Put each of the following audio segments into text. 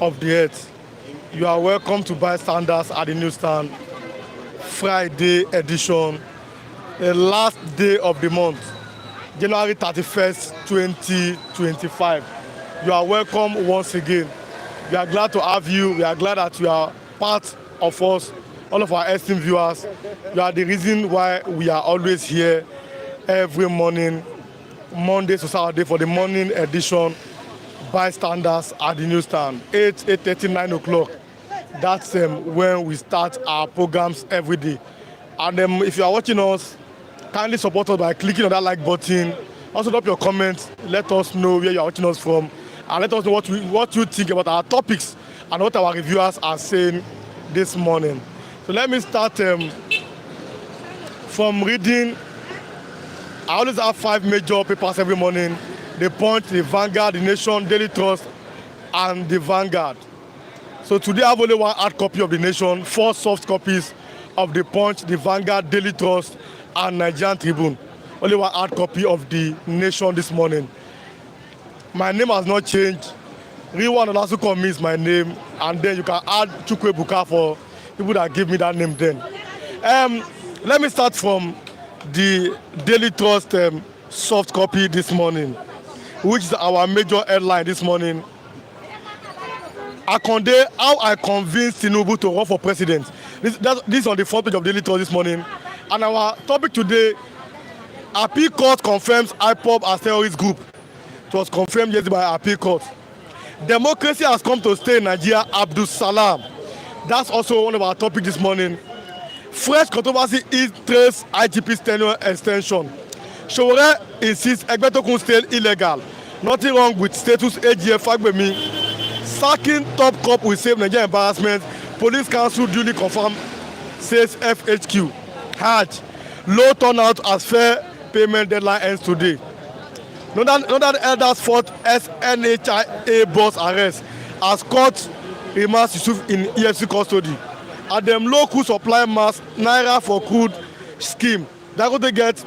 of the earth. You are welcome to bystanders at the newsstand, Friday edition, the last day of the month, January 31st, 2025. You are welcome once again. We are glad to have you. We are glad that you are part of us, all of our esteemed viewers. You are the reason why we are always here every morning, Monday to Saturday, for the morning edition, bystanders at the newsstand, 8:30, 9 o'clock. That's when we start our programs every day. And if you are watching us, kindly support us by clicking on that like button. Also drop your comments. Let us know where you are watching us from, and let us know what you think about our topics and what our reviewers are saying this morning. So let me start from reading. I always have 5 major papers every morning: The Punch, The Vanguard, The Nation, Daily Trust, and The Vanguard. So today I have only one hard copy of The Nation, 4 soft copies of The Punch, The Vanguard, Daily Trust, and Nigerian Tribune. Only one hard copy of The Nation this morning. My name has not changed. Riwan Olasuko is my name, and then you can add Chukwe Buka for people that give me that name then. Let me start from the Daily Trust soft copy this morning, which is our major headline this morning. Akonde, how I convinced Tinubu to run for president. This is on the front page of Daily Trust this morning. And our topic today: Appeal Court confirms Ipob as terrorist group. It was confirmed yesterday by Appeal Court. Democracy has come to stay in Nigeria, Abdul Salam. That's also one of our topics this morning. Fresh controversy is trace IGP's tenure extension. Showore insists Egbetokun still illegal. Nothing wrong with status AGF Fagbemi. Sacking top cop will save Nigeria embarrassment. Police council duly confirmed, says FHQ. Hajj. Low turnout as fair payment deadline ends today. Northern elders fought SNHIA boss arrest as court remands Yusuf in EFC custody. At them local supply mass naira for crude scheme. They're going to get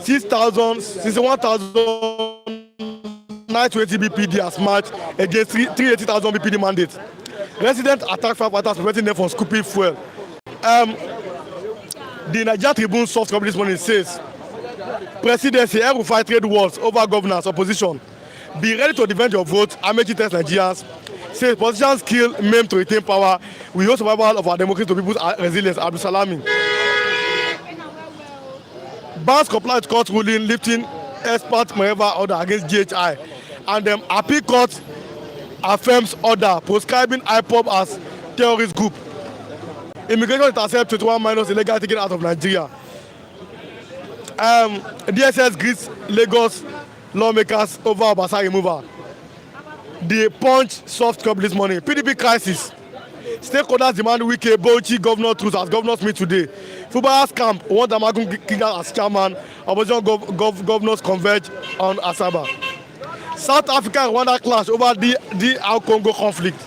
61,920 BPD as match against 380,000 BPD mandate. Residents attack firefighters preventing them from scooping fuel. The Nigerian Tribune soft copy this morning says, Presidency will fight trade wars over governance opposition. Be ready to defend your vote. Amechi tells Nigerians. Says politicians kill, maim to retain power. We hold survival of our democracy to people's resilience. Abdul Salam. Bans comply with court ruling lifting expert Mereva order against GHI. And Appeal Court affirms order proscribing Ipob as terrorist group. Immigration intercept 21 minors illegal taken out of Nigeria. DSS greets Lagos lawmakers over Obasa removal. The Punch soft copy this morning. PDP crisis. Stakeholders demand Wike Bauchi governor truth as governors meet today. Fuba's camp want Damagun Kigal as chairman. Opposition governors converge on Asaba. South Africa and Rwanda clash over the Congo conflict.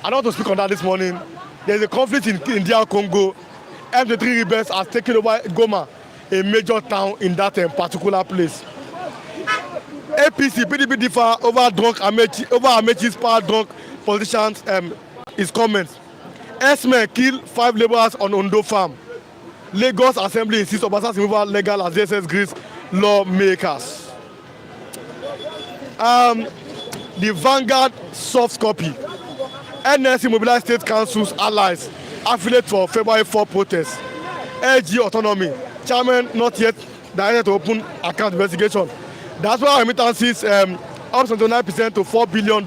I don't want to speak on that this morning. There is a conflict in DR Congo. M23 rebels has taken over Goma, a major town in that particular place. APC, PDP differ over Amechi's power drunk politicians. His comments. Herdsmen kill 5 laborers on Ondo farm. Lagos Assembly insists Obasa's removal legal as DSS greets lawmakers. The Vanguard soft copy. NSC mobilized state councils allies affiliate for February 4 protests. LG autonomy. Chairman not yet directed to open account investigation. That's why remittances up 79% to $4 billion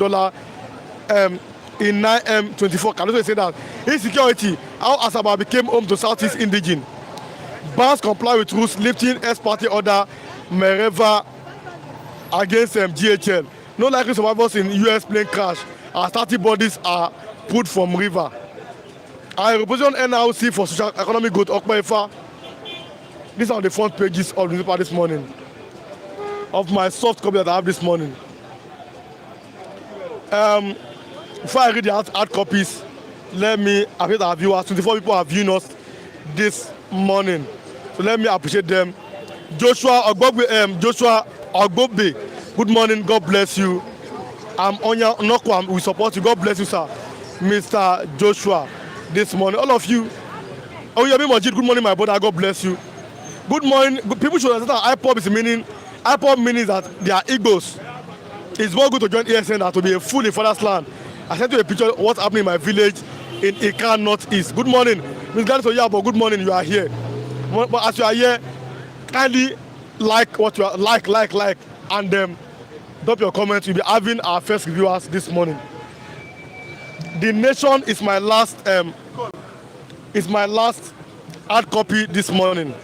in 9M24. Can also say that insecurity, how Asaba became home to Southeast indigene. Bans comply with rules lifting ex-party order Mereva against GHL. No likely survivors in US plane crash as 30 bodies are pulled from river. I represent NRC for social economic growth Okpaifa. These are the front pages of the newspaper this morning, of my soft copy that I have this morning. Before I read the hard copies, let me appreciate our viewers. 24 people are viewing us this morning, so let me appreciate them. Joshua Ogbobe, good morning, God bless you. Onya Nokwam, we support you. God bless you, sir. Mr. Joshua, this morning. All of you. Oh, Yemi Majid, good morning, my brother. God bless you. Good morning. People should understand that Ipob is meaning. Ipob means that they are Igbos. It's more good to join ESN than to be a fool in father's land. I sent you a picture of what's happening in my village in Ikan Northeast. Good morning. Ms. Gladys Oyabo, good morning. You are here. But as you are here, kindly like what you are like, and drop your comments. We'll be having our first reviewers this morning. The Nation is my last hard copy this morning.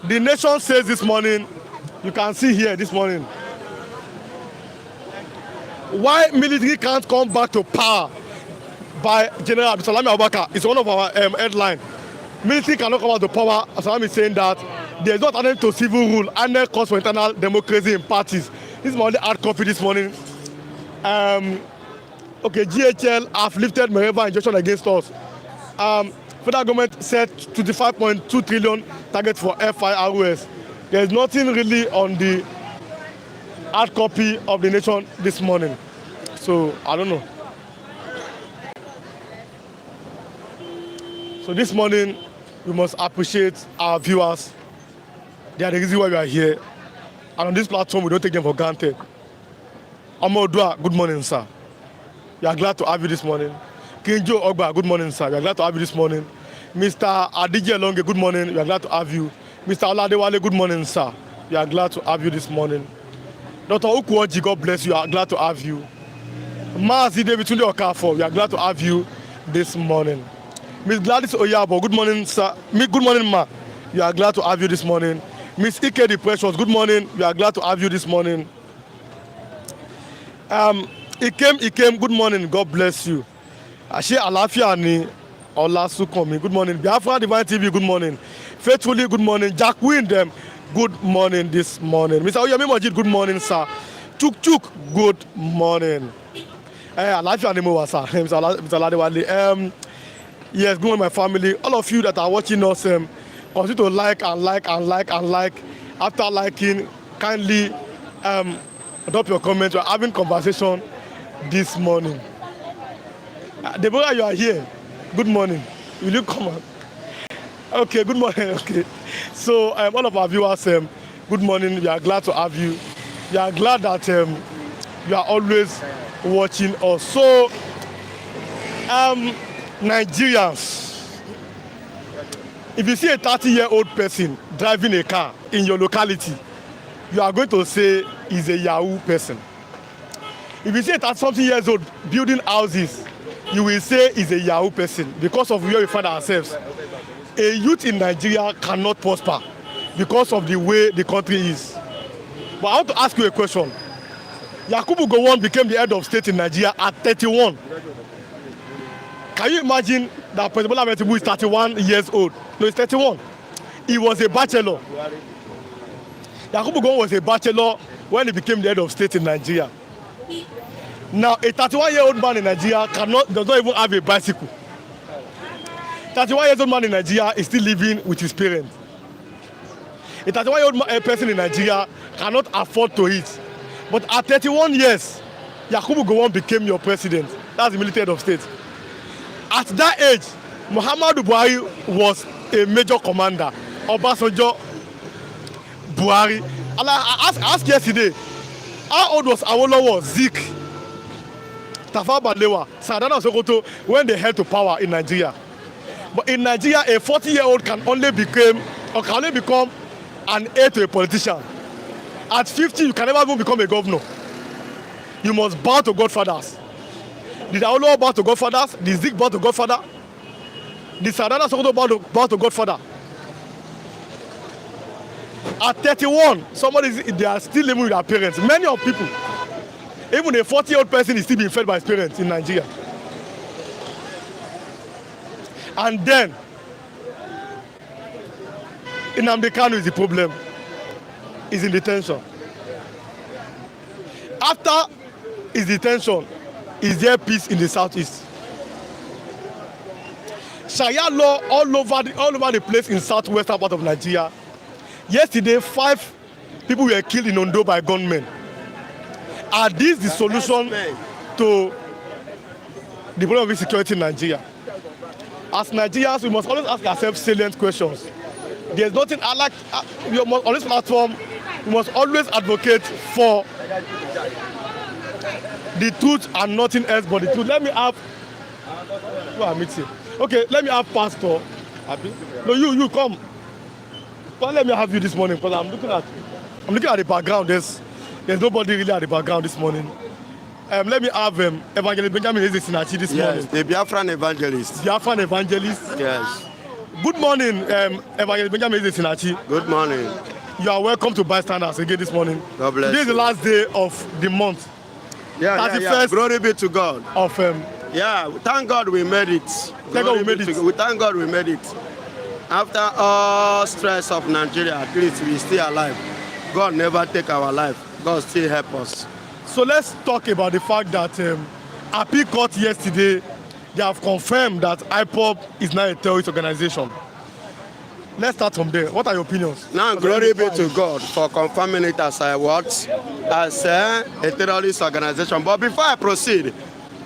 The Nation says this morning, you can see here this morning, why military can't come back to power by General Abdul Salam is one of our headlines. Military cannot come back to power. Salam is saying that there is not an end to civil rule and there calls for internal democracy in parties. This is my only hard copy this morning. Okay, GHL have lifted Mereva injunction against us. Federal government set 25.2 trillion target for FIROS. There is nothing really on the hard copy of the Nation this morning. So, I don't know. So this morning, we must appreciate our viewers. They are the reason why we are here. And on this platform, we don't take them for granted. Amodua, good morning, sir. We are glad to have you this morning. Kinjo Ogba, good morning, sir. We are glad to have you this morning. Mr. Adije Longe, good morning. We are glad to have you. Mr. Oladewale, good morning, sir. We are glad to have you this morning. Dr. Ukuoji, God bless you. We are glad to have you. Mazi David Tunde Okafo, we are glad to have you this morning. Miss Gladys Oyabo, good morning, sir. Good morning, ma. We are glad to have you this morning. Miss Ike the Precious, good morning. We are glad to have you this morning. Ikem, good morning. God bless you. Ashe Alafia ni Olasukomi, good morning. Biafra Divine TV, good morning. Faithfully, good morning. Jack Windem, good morning this morning. Mr. Oyemi Majid, good morning, sir. Chuk, good morning. Alafia ni mo sir. Mr. Ladewale. Yes, good morning, my family. All of you that are watching us, continue to like. After liking, kindly drop your comments. We're having conversation this morning. Deborah, you are here. Good morning. Will you come on? Okay, good morning. Okay. So, all of our viewers, good morning. We are glad to have you. We are glad that you are always watching us. So, Nigerians, if you see a 30-year-old person driving a car in your locality, you are going to say he's a Yahoo person. If you see a 30-something years old building houses, you will say he's a Yahoo person because of where we find ourselves. A youth in Nigeria cannot prosper because of the way the country is. But I want to ask you a question. Yakubu Gowon became the head of state in Nigeria at 31. Can you imagine that President Bola Ahmed Tinubu is 31 years old? No, he's 31. He was a bachelor. Yakubu Gowon was a bachelor when he became the head of state in Nigeria. Now, a 31-year-old man in Nigeria does not even have a bicycle. 31-year-old man in Nigeria is still living with his parents. A 31-year-old person in Nigeria cannot afford to eat. But at 31 years, Yakubu Gowon became your president. That's the military head of state. At that age, Muhammadu Buhari was a major commander. Obasanjo, Buhari. And I asked yesterday, how old was Awolowo, Zik, Tafawa Balewa, Sardauna Sokoto when they held to power in Nigeria? But in Nigeria, a 40-year-old can only become an heir to a politician. At 50, you can never even become a governor. You must bow to Godfathers. Did Awolowo bow to Godfathers? Did Zik bow to Godfather? Did Sardauna Sokoto bow to Godfather? At 31, they are still living with their parents. Many of people, even a 40-year-old person is still being fed by his parents in Nigeria. And then, Nnamdi Kanu is the problem. He's in detention. After his detention, is there peace in the southeast? Sharia law all over the place in southwestern part of Nigeria. Yesterday, 5 people were killed in Ondo by gunmen. Are these the solution to the problem of insecurity in Nigeria? As Nigerians, we must always ask ourselves salient questions. There's nothing I like. On this platform, we must always advocate for the truth and nothing else but the truth. Let me have. Okay, let me have Pastor. No, you come. But let me have you this morning because I'm looking at the background. There's nobody really at the background this morning. Let me have Evangelist Benjamin Sinachi this morning. Yes, the Biafran evangelist. Biafran evangelist. Yes. Good morning, Evangelist Benjamin Sinachi. Good morning. You are welcome to Bystanders again this morning. God bless Today is the you. last day of the month. Yeah. Glory be to God. Of Thank God we made it. Thank God we made it. Thank God we made it. After all stress of Nigeria, at least we still alive. God never take our life. God still help us. So let's talk about the fact that Appeal Court yesterday, they have confirmed that Ipob is now a terrorist organization. Let's start from there. What are your opinions? Now, glory be to God for confirming it as as a terrorist organization. But before I proceed,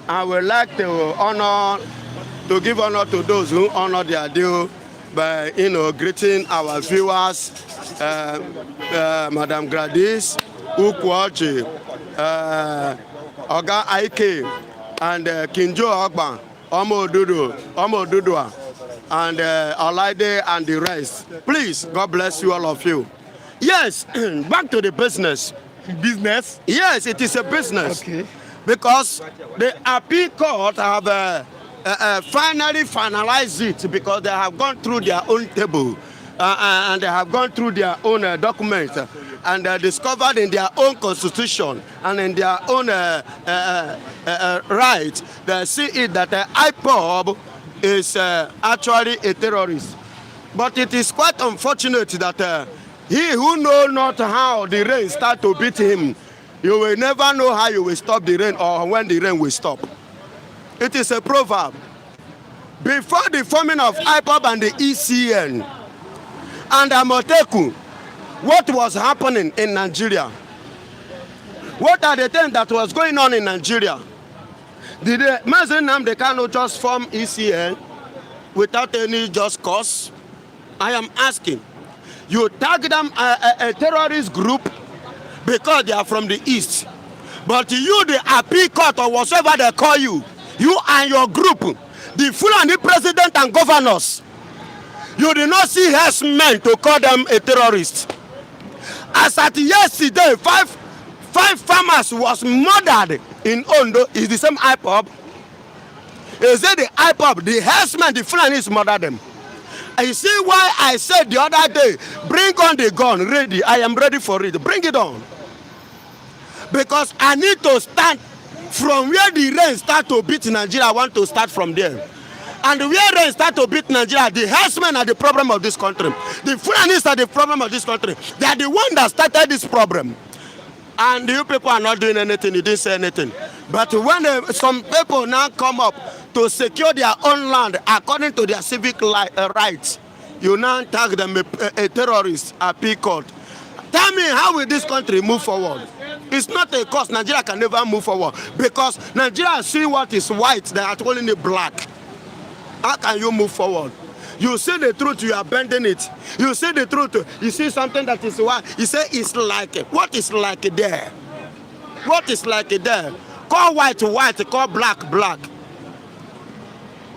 I would like to give honor to those who honor their due by greeting our viewers, Madam Gladys, Ukwachi, Oga Aike, and Kinjo Ogba, Omo Dudua, and Olaide and the rest. Please, God bless you, all of you. Yes, back to the business. Business? Yes, it is a business. Okay. Because the Appeal Court have finally finalized it because they have gone through their own table and they have gone through their own documents and discovered in their own constitution and in their own right, they see it that Ipob is actually a terrorist. But it is quite unfortunate that he who know not how the rain start to beat him, you will never know how you will stop the rain or when the rain will stop. It is a proverb. Before the forming of Ipob and the ECN and Amoteku, what was happening in Nigeria? What are the things that was going on in Nigeria? Did Mazen Nnamdi Kanu just form ECN without any just cause? I am asking. You tag them a terrorist group because they are from the east. But you, the Appeal Court or whatever they call you and your group, the Fulani president and governors, you did not see herdsmen to call them a terrorist. As at yesterday, five farmers was murdered in Ondo. Is the same Ipob? Is it the Ipob, the herdsmen, the Fulanis murdered them? And you see why I said the other day, bring on the gun, ready. I am ready for it. Bring it on. Because I need to stand from where the rain start to beat Nigeria. I want to start from there. And where rain start to beat Nigeria, the herdsmen are the problem of this country. The Fulanis are the problem of this country. They are the one that started this problem. And you people are not doing anything. You didn't say anything. But when some people now come up to secure their own land according to their civic rights, you now tag them a terrorist, Appeal Court. Tell me, how will this country move forward? It's not a cause. Nigeria can never move forward because Nigeria see what is white, they are calling it black. How can you move forward? You see the truth, you are bending it. You see the truth, you see something that is white. You say it's like, what is like there? What is like there? Call white, white, call black, black.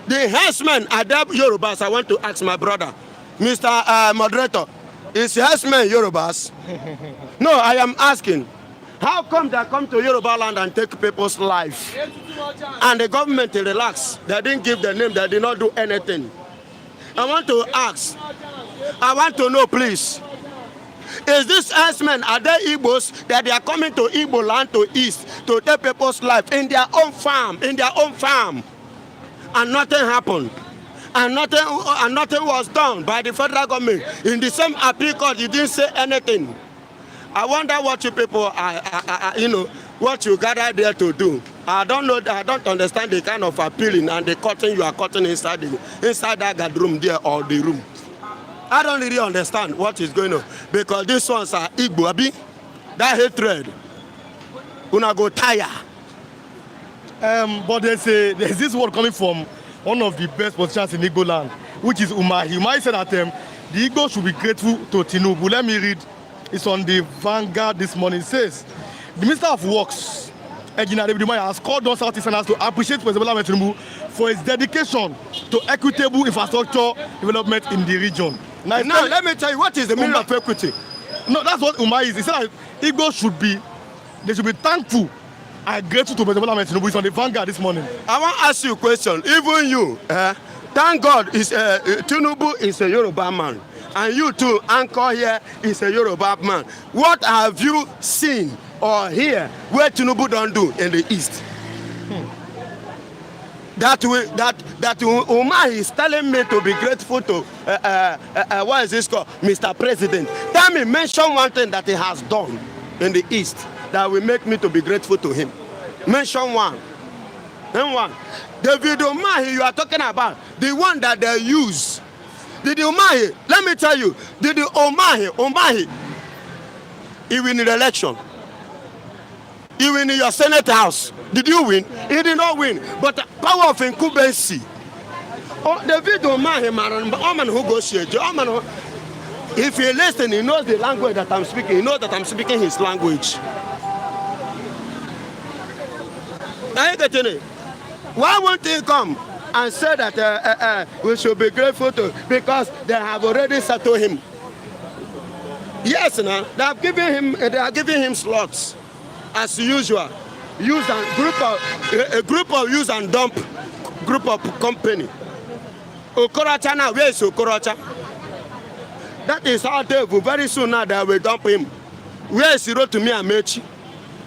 The herdsmen are there Yorubas. I want to ask my brother, Mr. Moderator, is herdsmen Yorubas? No, I am asking. How come they come to Yoruba land and take people's life? And the government relax. They didn't give the name, they did not do anything. I want to ask, I want to know, please, is this herdsmen, are they Igbos that they are coming to Igbo land to east to take people's life in their own farm, and nothing happened? And nothing was done by the federal government. In the same Appeal Court, you didn't say anything. I wonder what you people are, what you gather there to do. I don't know. I don't understand the kind of appealing and the cutting you are cutting inside that room there or the room. I don't really understand what is going on because these ones are Igbo, abi? That hatred, una go tire. But there's this word coming from one of the best politicians in Igbo land, which is Umahi. Umahi said that the Igbo should be grateful to Tinubu. Let me read. It's on the Vanguard this morning. It says, the Minister of Works, Engineer David Umahi, has called on Southeasterners to appreciate President Bola Tinubu for his dedication to equitable infrastructure development in the region. Now let me tell you, what is the meaning of equity? No, that's what Umahi is. He said that Igbo should be thankful and grateful to President Bola Tinubu. It's on the Vanguard this morning. I want to ask you a question. Even you, thank God, Tinubu is a Yoruba man. And you too, Anchor here is a Yoruba man. What have you seen or hear where Tinubu don't do in the East? That Umar is telling me to be grateful to what is this called, Mr. President. Tell me, mention one thing that he has done in the East that will make me to be grateful to him. Mention one. Then one. David Umahi you are talking about, the one that they use. Did Umahi, let me tell you, did Umahi, he win the election. He win in your Senate House. Did you win? He did not win. But the power of incumbency. Oh, David Umahi, man who goes here. If he listen, he knows the language that I'm speaking. He knows that I'm speaking his language. Are you getting it? Why won't he come and say that we should be grateful to, because they have already settled him? Yes, now they are giving him slots as usual. A group of use and dump group of company. Okorocha now, where is Okorocha? That is how they will very soon now they will dump him. Where is Rotimi Amechi?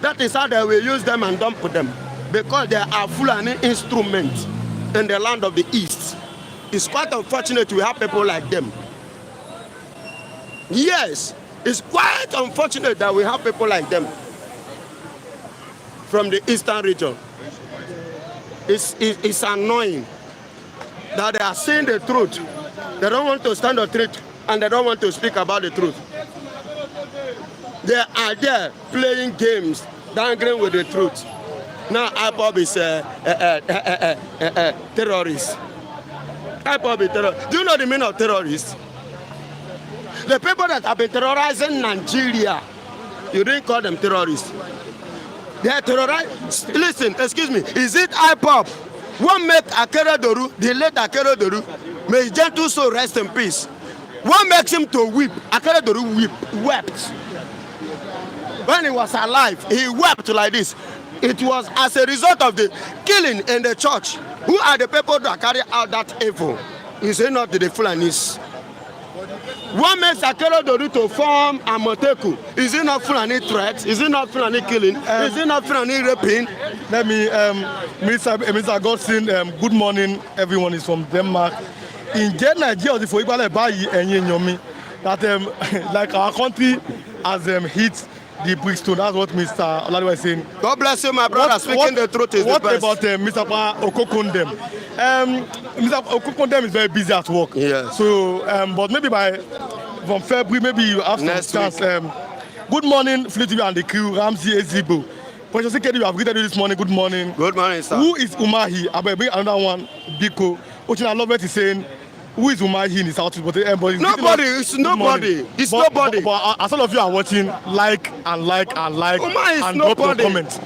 That is how they will use them and dump them. Because they are Fulani instruments in the land of the East. It's quite unfortunate we have people like them. Yes, it's quite unfortunate that we have people like them from the Eastern region. It's annoying that they are saying the truth. They don't want to stand the truth and they don't want to speak about the truth. They are there playing games, dangling with the truth. Now Ipob is terrorist. Ipob is terrorist. Do you know the meaning of terrorists? The people that have been terrorizing Nigeria, you didn't call them terrorists. They are terrorized. Listen, excuse me. Is it Ipob? What made Akeredolu, the late Akeredolu, may his gentle soul rest in peace? What makes him to weep? Akeredolu wept. When he was alive, he wept like this. It was as a result of the killing in the church. Who are the people that carry out that evil? Is it not the Fulanis? What makes Akeredolu to form Amoteku? Is it not Fulani threats? Is it not Fulani killing? Is it not Fulani raping? Let me, Mr. Godson, good morning. Everyone is from Denmark. In Nigeria, the Foibale Bayi and Yomi, that like our country has hit the Brixton. That's what Mr. Oladipo is saying. God bless you, my brother. Speaking the truth is the best. What about Mr. Okokondem? Mr. Okokondem is very busy at work. Yes. So, but maybe from February, maybe you have some chance. Good morning, Fleet TV and the crew, Ramsey Ezibo. Professor Secretary, you have greeted you this morning. Good morning. Good morning, sir. Who is Umahi? I will bring another one, Biko. Ochina Lovett is saying, who is Umahi in the South? Nobody. It's nobody. It's nobody. But as all of you are watching, like and Umahi is and nobody. drop your comment.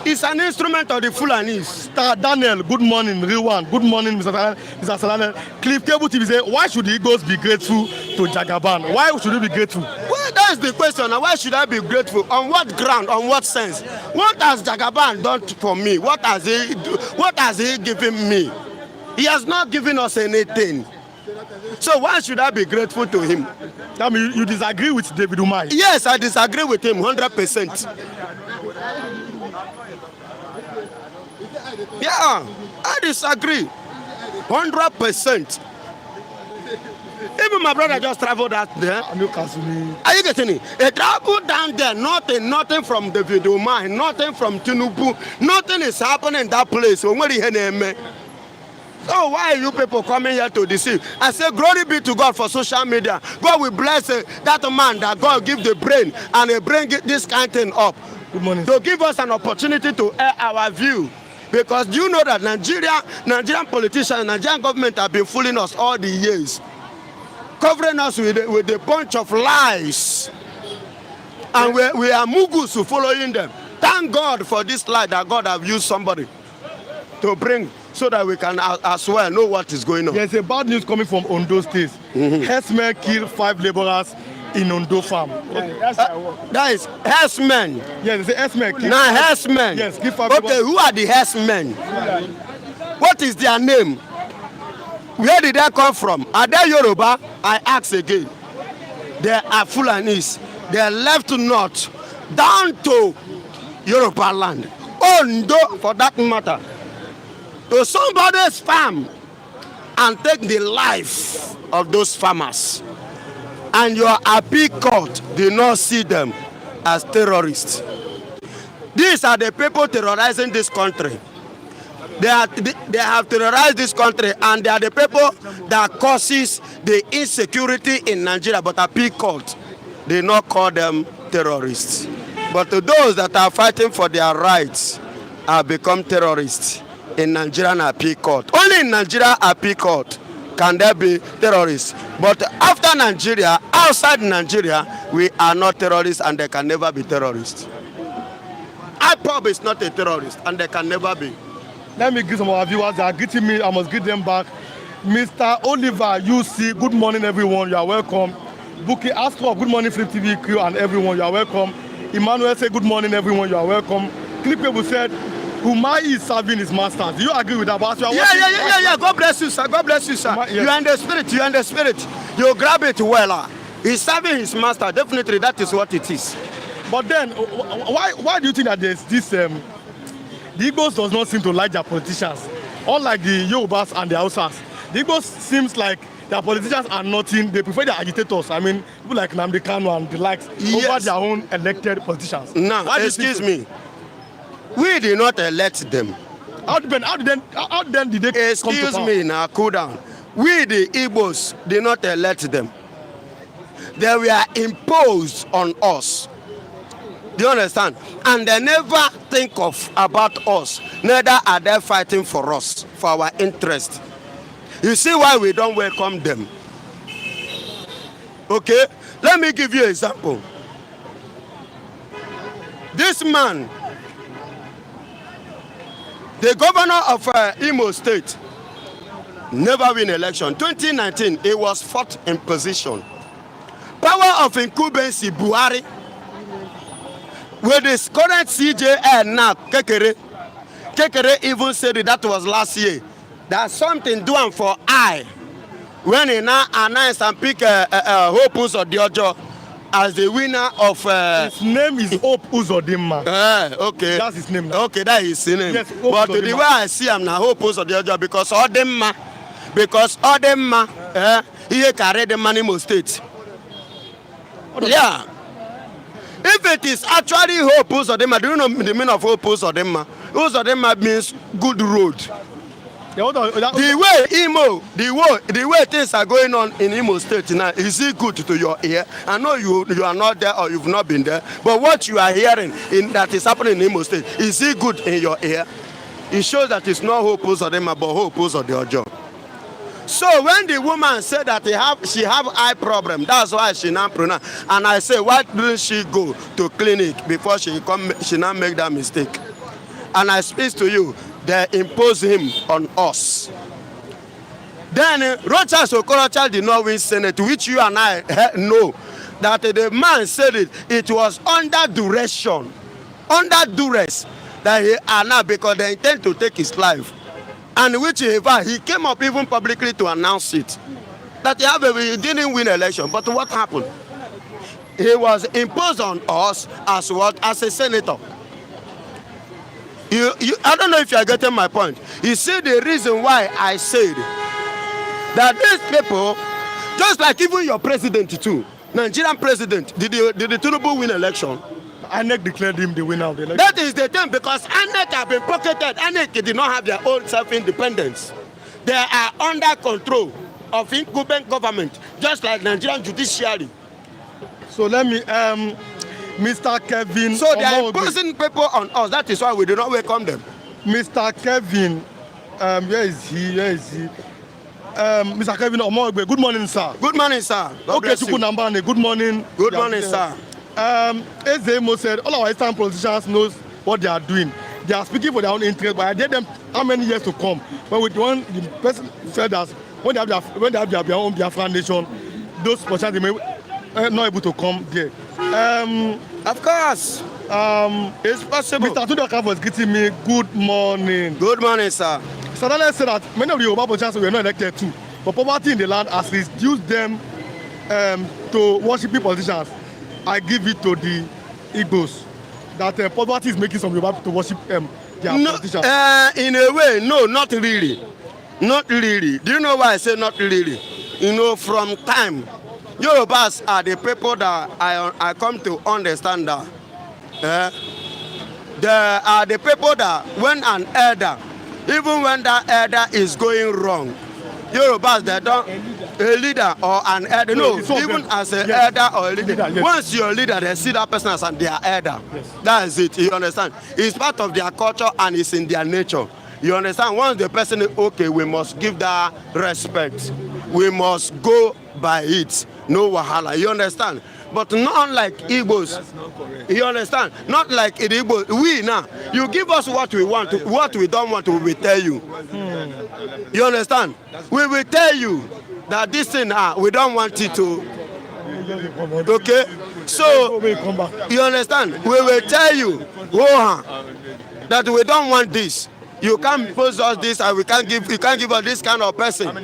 It's an instrument of the Fulanis. Star Daniel, good morning. Real one. Good morning, Mr. Salam. Cliff Cable TV say, why should the Eagles be grateful to Jagaban? Why should we be grateful? Well, that's the question. Why should I be grateful? On what ground? On what sense? What has Jagaban done for me? What has he given me? He has not given us anything. So why should I be grateful to him? I mean, you disagree with David Umahi? Yes, I disagree with him 100%. Yeah, I disagree 100%. Even my brother just traveled out there. Are you getting it? He traveled down there, nothing from David Umahi, nothing from Tinubu, nothing is happening in that place. So why are you people coming here to deceive? I say glory be to God for social media. God will bless that man that God give the brain and bring this kind of thing up. Good morning. To give us an opportunity to air our view. Because do you know that Nigerian politicians, Nigerian government have been fooling us all the years, covering us with a bunch of lies, and we are mugus following them. Thank God for this lie that God have used somebody to bring, so that we can as well know what is going on. There's a bad news coming from Ondo State. Herdsmen killed 5 laborers in Ondo farm. That is herdsmen. Yes, it's a herdsmen. Now herdsmen. Yes, give 5 Okay, who are the herdsmen? What is their name? Where did they come from? Are they Yoruba? I ask again. They are Fulanis. They are left north, down to Yoruba land. Ondo, for that matter. To somebody's farm and take the life of those farmers. And your appeal court did not see them as terrorists. These are the people terrorizing this country. They have terrorized this country, and they are the people that causes the insecurity in Nigeria. But appeal court did not call them terrorists. But to those that are fighting for their rights have become terrorists in Nigerian appeal court. Only in Nigeria appeal court can there be terrorists. But after Nigeria, outside Nigeria, we are not terrorists, and they can never be terrorists. Ipob is not a terrorist, and they can never be. Let me give some of our viewers that are greeting me. I must greet them back. Mr. Oliver, UC, good morning, everyone. You are welcome. Buki Astro, good morning, Flip TV crew, and everyone. You are welcome. Emmanuel say good morning, everyone. You are welcome. Clipable said, Umai is serving his masters. Do you agree with that? Yeah. God bless you, sir. God bless you, sir. Yes. You are in the spirit. You are in the spirit. You grab it well. He's serving his master. Definitely, that is what it is. But then, why do you think that there's this? The Igbos does not seem to like their politicians, unlike the Yorubas and the Hausas. The Igbos seems like their politicians are nothing. They prefer their agitators. I mean, people like Nnamdi Kanu and the likes over their own elected politicians. Now, excuse me. We did not elect them. How then did they excuse come to me now, cool down. We the Igbos did not elect them. They were imposed on us. Do you understand? And they never think about us. Neither are they fighting for us, for our interest. You see why we don't welcome them? Okay? Let me give you an example. This man, the governor of Imo State, never win election. 2019, he was fourth in position. Power of incumbency, Buhari. With this current CJN now, Kekere even said that was last year. There's something doing for I. When he now announced and pick Hope Uzodimma as the winner of... his name is Hope Uzodimma. Okay. That's his name now. Okay, that is his name. Yes, but the way I see him now, Hope Uzodimma, because Odimma, he carried the money most state. Yeah. If it is actually Hope Uzodimma, do you know the meaning of Hope Uzodimma? Uzodimma means good road. The way things are going on in Imo State now, is it good to your ear? I know you are not there or you've not been there, but what you are hearing that is happening in Imo State, is it good in your ear? It shows that it's not Hope Uzodimma, but Hope Uzodimma. So when the woman said that she have eye problem, that's why she now pronounce. And I say, why didn't she go to clinic before she now make that mistake? And I speak to you, they impose him on us. Then Rochas Okorocha did not win Senate, which you and I know that the man said it was under duress that he are now, because they intend to take his life. And which he came up even publicly to announce it, that he didn't win election. But what happened? He was imposed on us as what? As a senator. I don't know if you are getting my point. You see the reason why I said that these people, just like even your president too, Nigerian president, did the Tinubu win election? INEC declared him the winner of the election. That is the thing, because INEC have been pocketed. INEC did not have their own self-independence. They are under control of incumbent government, just like Nigerian judiciary. So let me, Mr. Kevin. So they are imposing people on us. That is why we do not welcome them. Mr. Kevin, where is he? Mr. Kevin Omogbe, good morning, sir. Good morning, sir. Okay, Chukunambane, good morning. Good morning, sir. Ezemo said all our Eastern politicians knows what they are doing. They are speaking for their own interest, but I dare them how many years to come. But with one, the person said that when they have their own Biafra nation, those politicians may not able to come there. Of course. It's possible. Mr. Tudor was greeting me. Good morning. Good morning, sir. Sadala said that many of the Yoruba politicians were not elected too, but poverty in the land has reduced them to worshiping politicians. I give it to the Igbos that poverty is making some Yoruba to worship their politicians. In a way, no, not really. Not really. Do you know why I say not really? You know, from time, Yorubas are the people that I come to understand that. They are the people that when an elder, even when that elder is going wrong, Yorubas, they don't, a leader or an elder, no, even as an elder or a leader, yes. Once you're a leader, they see that person as their elder. Yes. That is it, you understand? It's part of their culture and it's in their nature. You understand? Once the person is okay, we must give that respect. We must go by it. No wahala. You understand? But not like Igbos. That's not correct. You understand? Not like Igbos. We now, you give us what we want, what we don't want, we will tell you. You understand? We will tell you that this thing, we don't want it to. Okay? So, you understand? We will tell you, that we don't want this. You can't impose us this, and you can't give us this kind of person.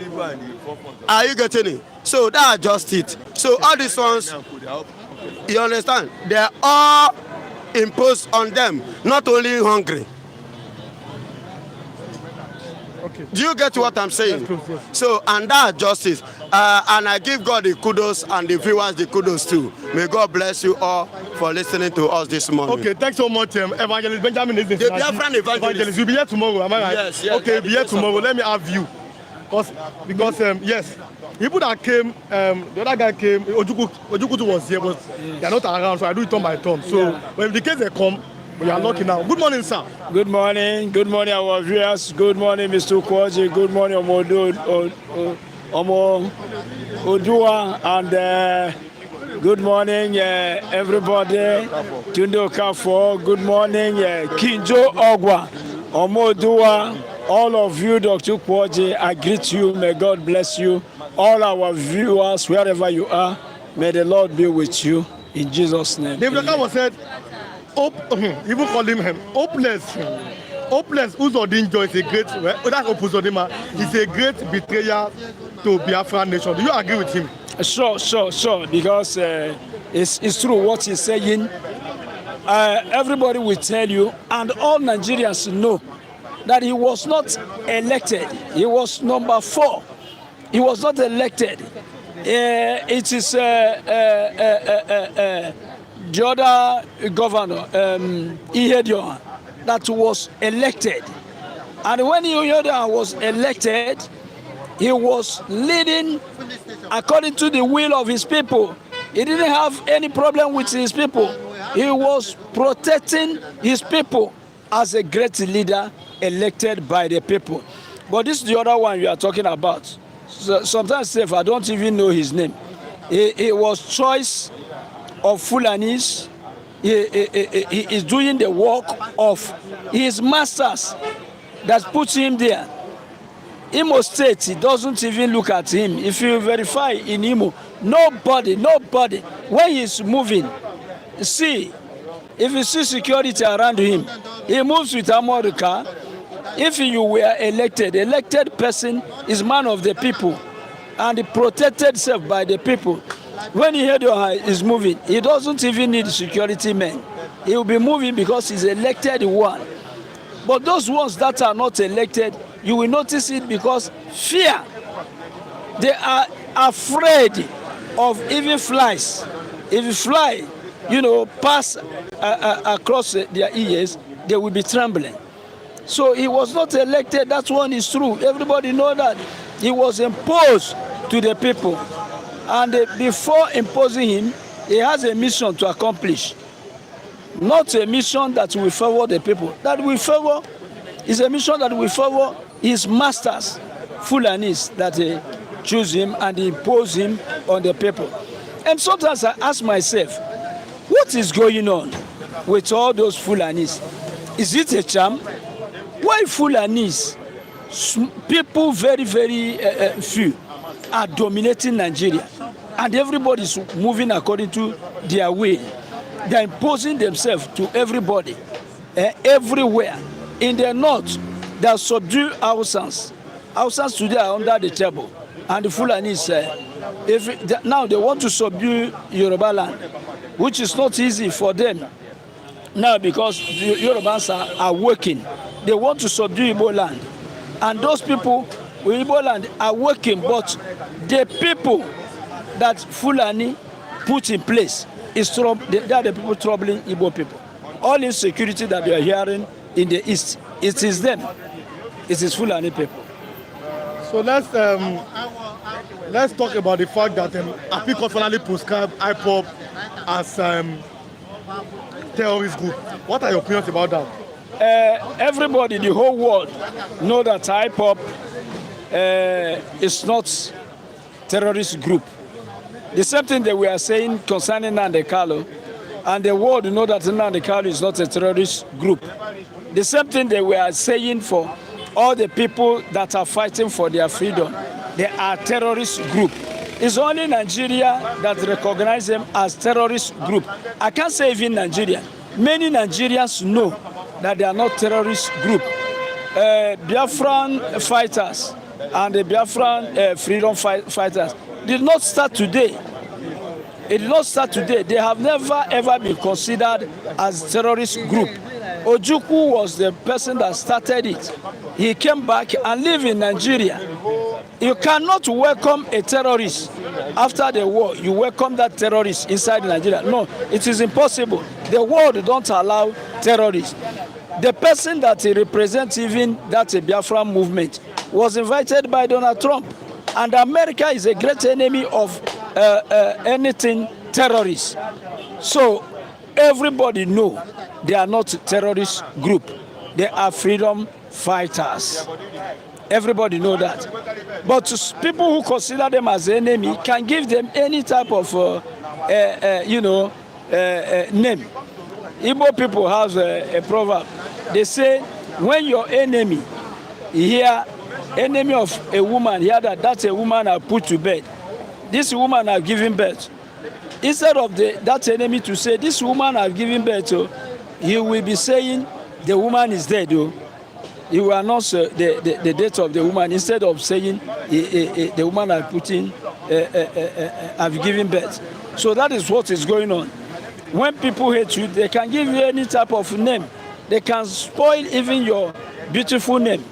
Are you getting it? So that's just it. So all these ones, you understand? They are all imposed on them, not only hungry. Okay. Do you get what I'm saying? Yes. So, and that's justice. And I give God the kudos and the viewers the kudos too. May God bless you all for listening to us this morning. Okay, thanks so much, Evangelist Benjamin. The Biafran evangelist. You'll be here tomorrow, am I right? Yes. Okay, you'll be here tomorrow. Let me have you. Because yes, people that came, the other guy came, Ojukutu was here, but they are not around, so I do it turn by turn. So, when the case they come, we are lucky now. Good morning, sir. Good morning. Good morning, our viewers. Good morning, Mr. Kwaji. Good morning, Ondo, Odua, and good morning, everybody. Tundo Kafo. Good morning, Kinjo Ogwa, Omodua. All of you, Dr. Kwaji, I greet you. May God bless you. All our viewers, wherever you are, may the Lord be with you. In Jesus' name. David Okafor said, even call him hopeless. Hopeless Uzodinjo is a great, that's Opuzodima, is a great betrayer to Biafra nation. Do you agree with him? Sure. Because it's true what he's saying. Everybody will tell you, and all Nigerians know, that he was not elected. He was number 4. He was not elected. It is the other governor, Ihedioha, that was elected. And when Ihedioha was elected, he was leading according to the will of his people. He didn't have any problem with his people. He was protecting his people as a great leader elected by the people. But this is the other one you are talking about. So, sometimes if I don't even know his name. He was choice of Fulanis. He is doing the work of his masters that put him there. Imo State, he doesn't even look at him. If you verify in Imo, nobody, when he's moving, see, if you see security around him, he moves with armored car. If you were elected person is man of the people and protected self by the people. When he is moving, he doesn't even need security men. He will be moving because he's elected one. But those ones that are not elected, you will notice it because fear. They are afraid of even flies. If you fly, pass across their ears, they will be trembling. So he was not elected. That one is true. Everybody know that. He was imposed to the people. And before imposing him, he has a mission to accomplish. Not a mission that will favor the people. That will favor is a mission that will favor his masters, Fulanis, that choose him and impose him on the people. And sometimes I ask myself, what is going on with all those Fulanis? Is it a charm? Why Fulanis, people very, very few, are dominating Nigeria? And everybody is moving according to their way. They are imposing themselves to everybody, everywhere. In the north, they are subdued Hausans. Hausans today are under the table. And the Fulanis, now they want to subdue Yoruba land, which is not easy for them. Now because the Yorubans are working, they want to subdue Igbo land. And those people with Igbo land are working, but the people that Fulani put in place, they are the people troubling Igbo people. All insecurity that we are hearing in the east, it is them. It is Fulani people. So let's talk about the fact that Appeal Court finally proscribed Ipob as terrorist group. What are your opinions about that? Everybody, the whole world, know that Ipob is not terrorist group. The same thing that we are saying concerning Nnamdi Kanu, and the world know that Nnamdi Kanu is not a terrorist group. The same thing that we are saying for all the people that are fighting for their freedom. They are terrorist group. It's only Nigeria that recognize them as terrorist group. I can't say even Nigeria. Many Nigerians know that they are not terrorist group. Biafran fighters and the Biafran freedom fighters did not start today. It did not start today. They have never ever been considered as terrorist group. Ojukwu was the person that started it. He came back and lived in Nigeria. You cannot welcome a terrorist after the war. You welcome that terrorist inside Nigeria. No, it is impossible. The world don't allow terrorists. The person that represents even that Biafra movement was invited by Donald Trump. And America is a great enemy of anything terrorist. So everybody know they are not terrorist group. They are freedom fighters. Everybody know that. But people who consider them as enemy can give them any type of name. Igbo people have a proverb. They say when your enemy hear enemy of a woman hear that that's a woman are put to bed, this woman are giving birth, instead of that enemy to say this woman are giving birth, he will be saying the woman is dead. He will announce the death of the woman instead of saying the woman are putting have given birth. So that is what is going on. When people hate you, they can give you any type of name. They can spoil even your beautiful name.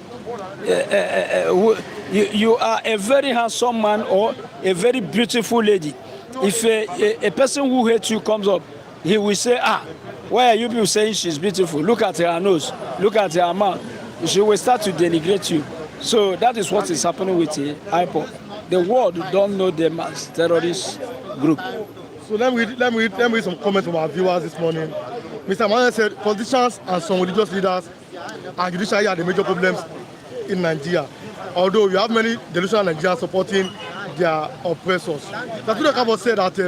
You are a very handsome man or a very beautiful lady. If a person who hates you comes up, he will say, why are you people saying she's beautiful? Look at her nose, look at her mouth. She will start to denigrate you. So that is what is happening with Ipob. The world don't know them as terrorist group. So let me read some comments from our viewers this morning. Mr. Manuel said, politicians and some religious leaders and judiciary are the major problems in Nigeria. Although you have many delusional Nigerians supporting their oppressors. Abdul said that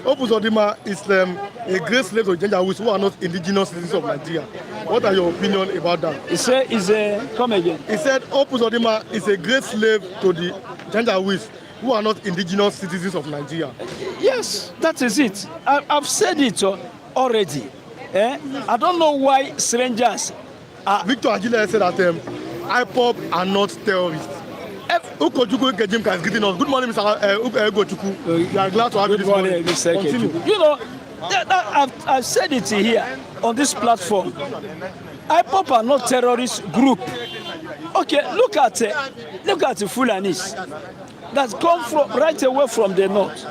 Opus Odima is a great slave to Janjaweeds who are not indigenous citizens of Nigeria. What are your opinion about that? He said, come again. He said Opus Odima is a great slave to the Janjaweeds who are not indigenous citizens of Nigeria. Yes, that is it. I've said it already. I don't know why strangers are... Victor Agile said that Ipob are not terrorists. Ukochukwu Kejim is greeting us. Good morning, Mr. Ugochukwu. We are glad to have you this morning. Continue. You know, I've said it here on this platform. Ipob are not terrorist group. Okay, look at the Fulanis that come from right away from the north.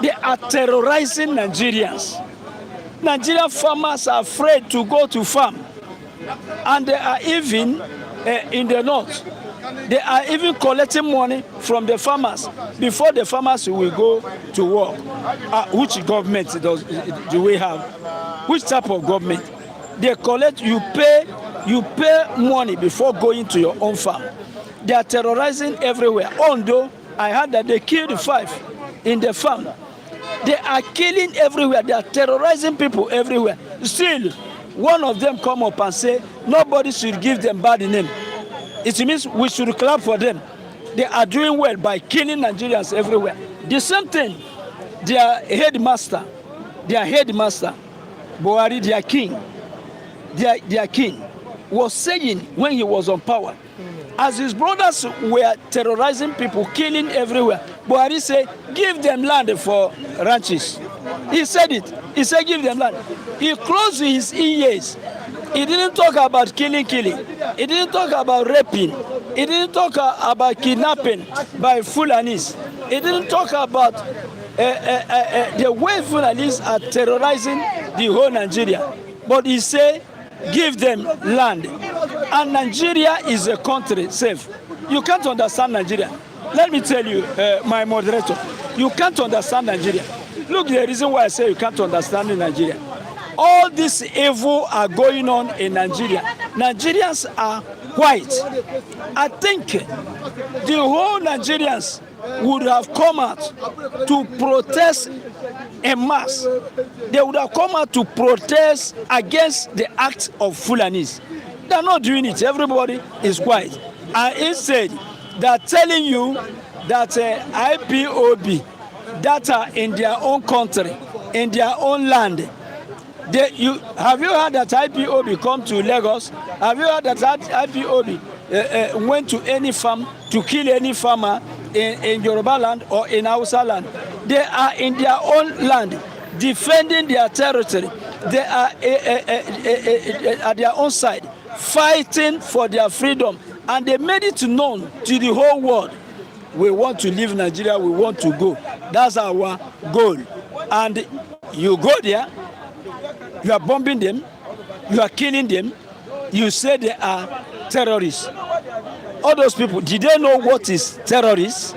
They are terrorizing Nigerians. Nigerian farmers are afraid to go to farm. And they are even in the north. They are even collecting money from the farmers before the farmers will go to work. Which government do we have? Which type of government? They collect, you pay money before going to your own farm. They are terrorizing everywhere. Ondo, I heard that they killed 5 in the farm. They are killing everywhere. They are terrorizing people everywhere. Still, one of them come up and say, nobody should give them bad name. It means we should clap for them. They are doing well by killing Nigerians everywhere. The same thing, their headmaster, Buhari, their king, was saying when he was on power, as his brothers were terrorizing people, killing everywhere, Buhari said, give them land for ranches. He said it. He said, give them land. He closed his ears. He didn't talk about killing. He didn't talk about raping. He didn't talk about kidnapping by Fulanis. He didn't talk about the way Fulanis are terrorizing the whole Nigeria. But he said, give them land. And Nigeria is a country safe. You can't understand Nigeria. Let me tell you, my moderator, you can't understand Nigeria. Look, the reason why I say you can't understand Nigeria. All this evil are going on in Nigeria. Nigerians are white. I think the whole Nigerians would have come out to protest en masse. They would have come out to protest against the act of Fulanis. They are not doing it. Everybody is quiet. And instead, they are telling you that IPOB, that are in their own country, in their own land, have you heard that IPOB come to Lagos? Have you heard that IPOB went to any farm to kill any farmer in Yoruba land or in Hausa land? They are in their own land, defending their territory. They are at their own side, fighting for their freedom. And they made it known to the whole world. We want to leave Nigeria, we want to go. That's our goal. And you go there, you are bombing them, you are killing them, you say they are terrorists. All those people, did they know what is terrorists?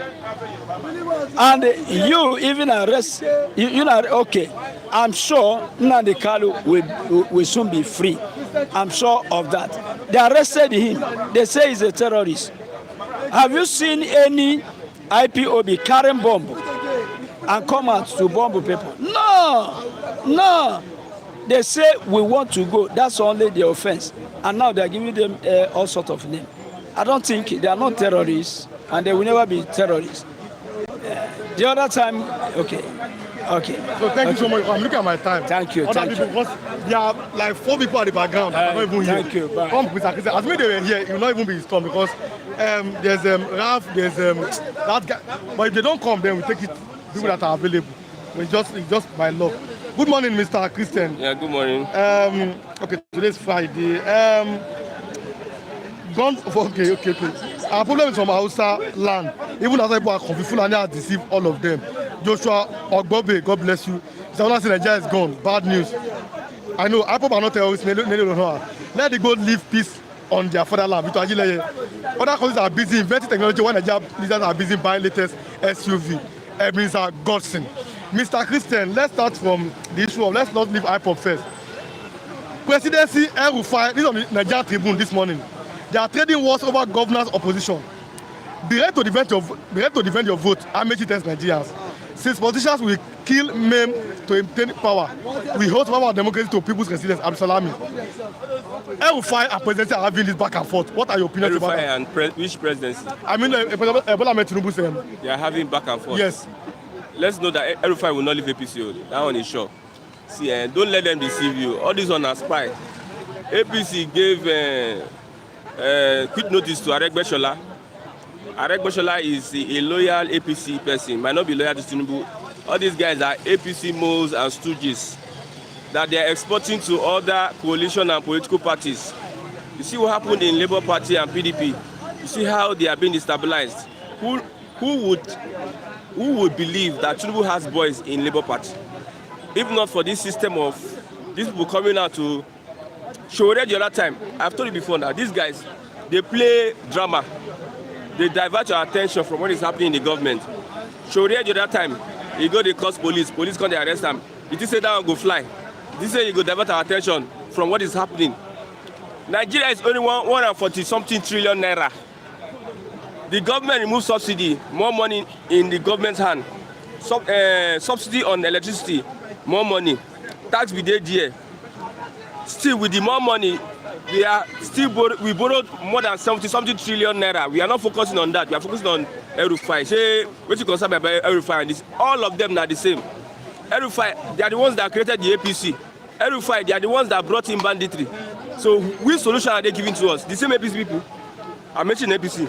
And you even arrest, you know, okay, I'm sure Nnamdi Kanu will soon be free. I'm sure of that. They arrested him. They say he's a terrorist. Have you seen any IPOB carrying bomb and come out to bomb people? No. They say we want to go. That's only the offense. And now they're giving them all sorts of names. I don't think they are not terrorists, and they will never be terrorists. The other time, okay. So thank you so much. I'm looking at my time. Thank you. Because there are like 4 people at the background. I'm not even here. Thank you. Bye. Come, Mr. Christian. As many they were here, you will not even be storm because there's Ralph, there's that guy. But if they don't come, then we take it people that are available. It's just by luck. Good morning, Mr. Christian. Yeah, good morning. Okay, today's Friday. Okay. Our problem is from Hausa land. Even as people are confused, Fulani have deceived all of them. Joshua Ogbobe, God bless you. Salam, Nigeria is gone. Bad news. I know, Ipob are not terrorists. Let the God live peace on their fatherland. Other countries are busy inventing technology when Nigerian leaders are busy buying latest SUV. Mr. Godson. Mr. Christian, let's start from the issue of, let's not leave Ipob first. Presidency, El-Rufai, this is on the Nigeria Tribune this morning. They are trading wars over governance opposition. Be ready to defend your vote and make it test Nigerians. Since politicians will kill, maim to obtain power, we hold power and democracy to people's residents. Salam. El-Rufai and presidency are having this back and forth. What are your opinions about that? And which presidency? I mean, Ebola Ahmed Tinubu. They are having back and forth. Yes. Let's know that El-Rufai will not leave APC. That one is sure. See, don't let them deceive you. All this on a spy. APC gave quick notice to Aregbesola. Aregbesola is a loyal APC person, might not be loyal to Tinubu. All these guys are APC moles and stooges that they are exporting to other coalition and political parties. You see what happened in Labour Party and PDP. You see how they are being destabilized. Who would believe that Tinubu has boys in Labour Party? If not for this system of these people coming out to Showore the other time, I've told you before now, these guys, they play drama. They divert your attention from what is happening in the government. Showore the other time, he go they cause police come they arrest him. It is say that one go fly. This say you go divert our attention from what is happening. Nigeria is only 140 something trillion naira. The government removes subsidy, more money in the government's hand. Subsidy on electricity, more money. Tax be there. Still with the more money, we borrowed more than 70 something trillion naira. We are not focusing on that. We are focusing on Erufai. Say what you concern about Erufai and this, all of them are the same. Erufai, they are the ones that created the APC. Erufai, they are the ones that brought in banditry. So which solution are they giving to us? The same APC people. I mentioned APC.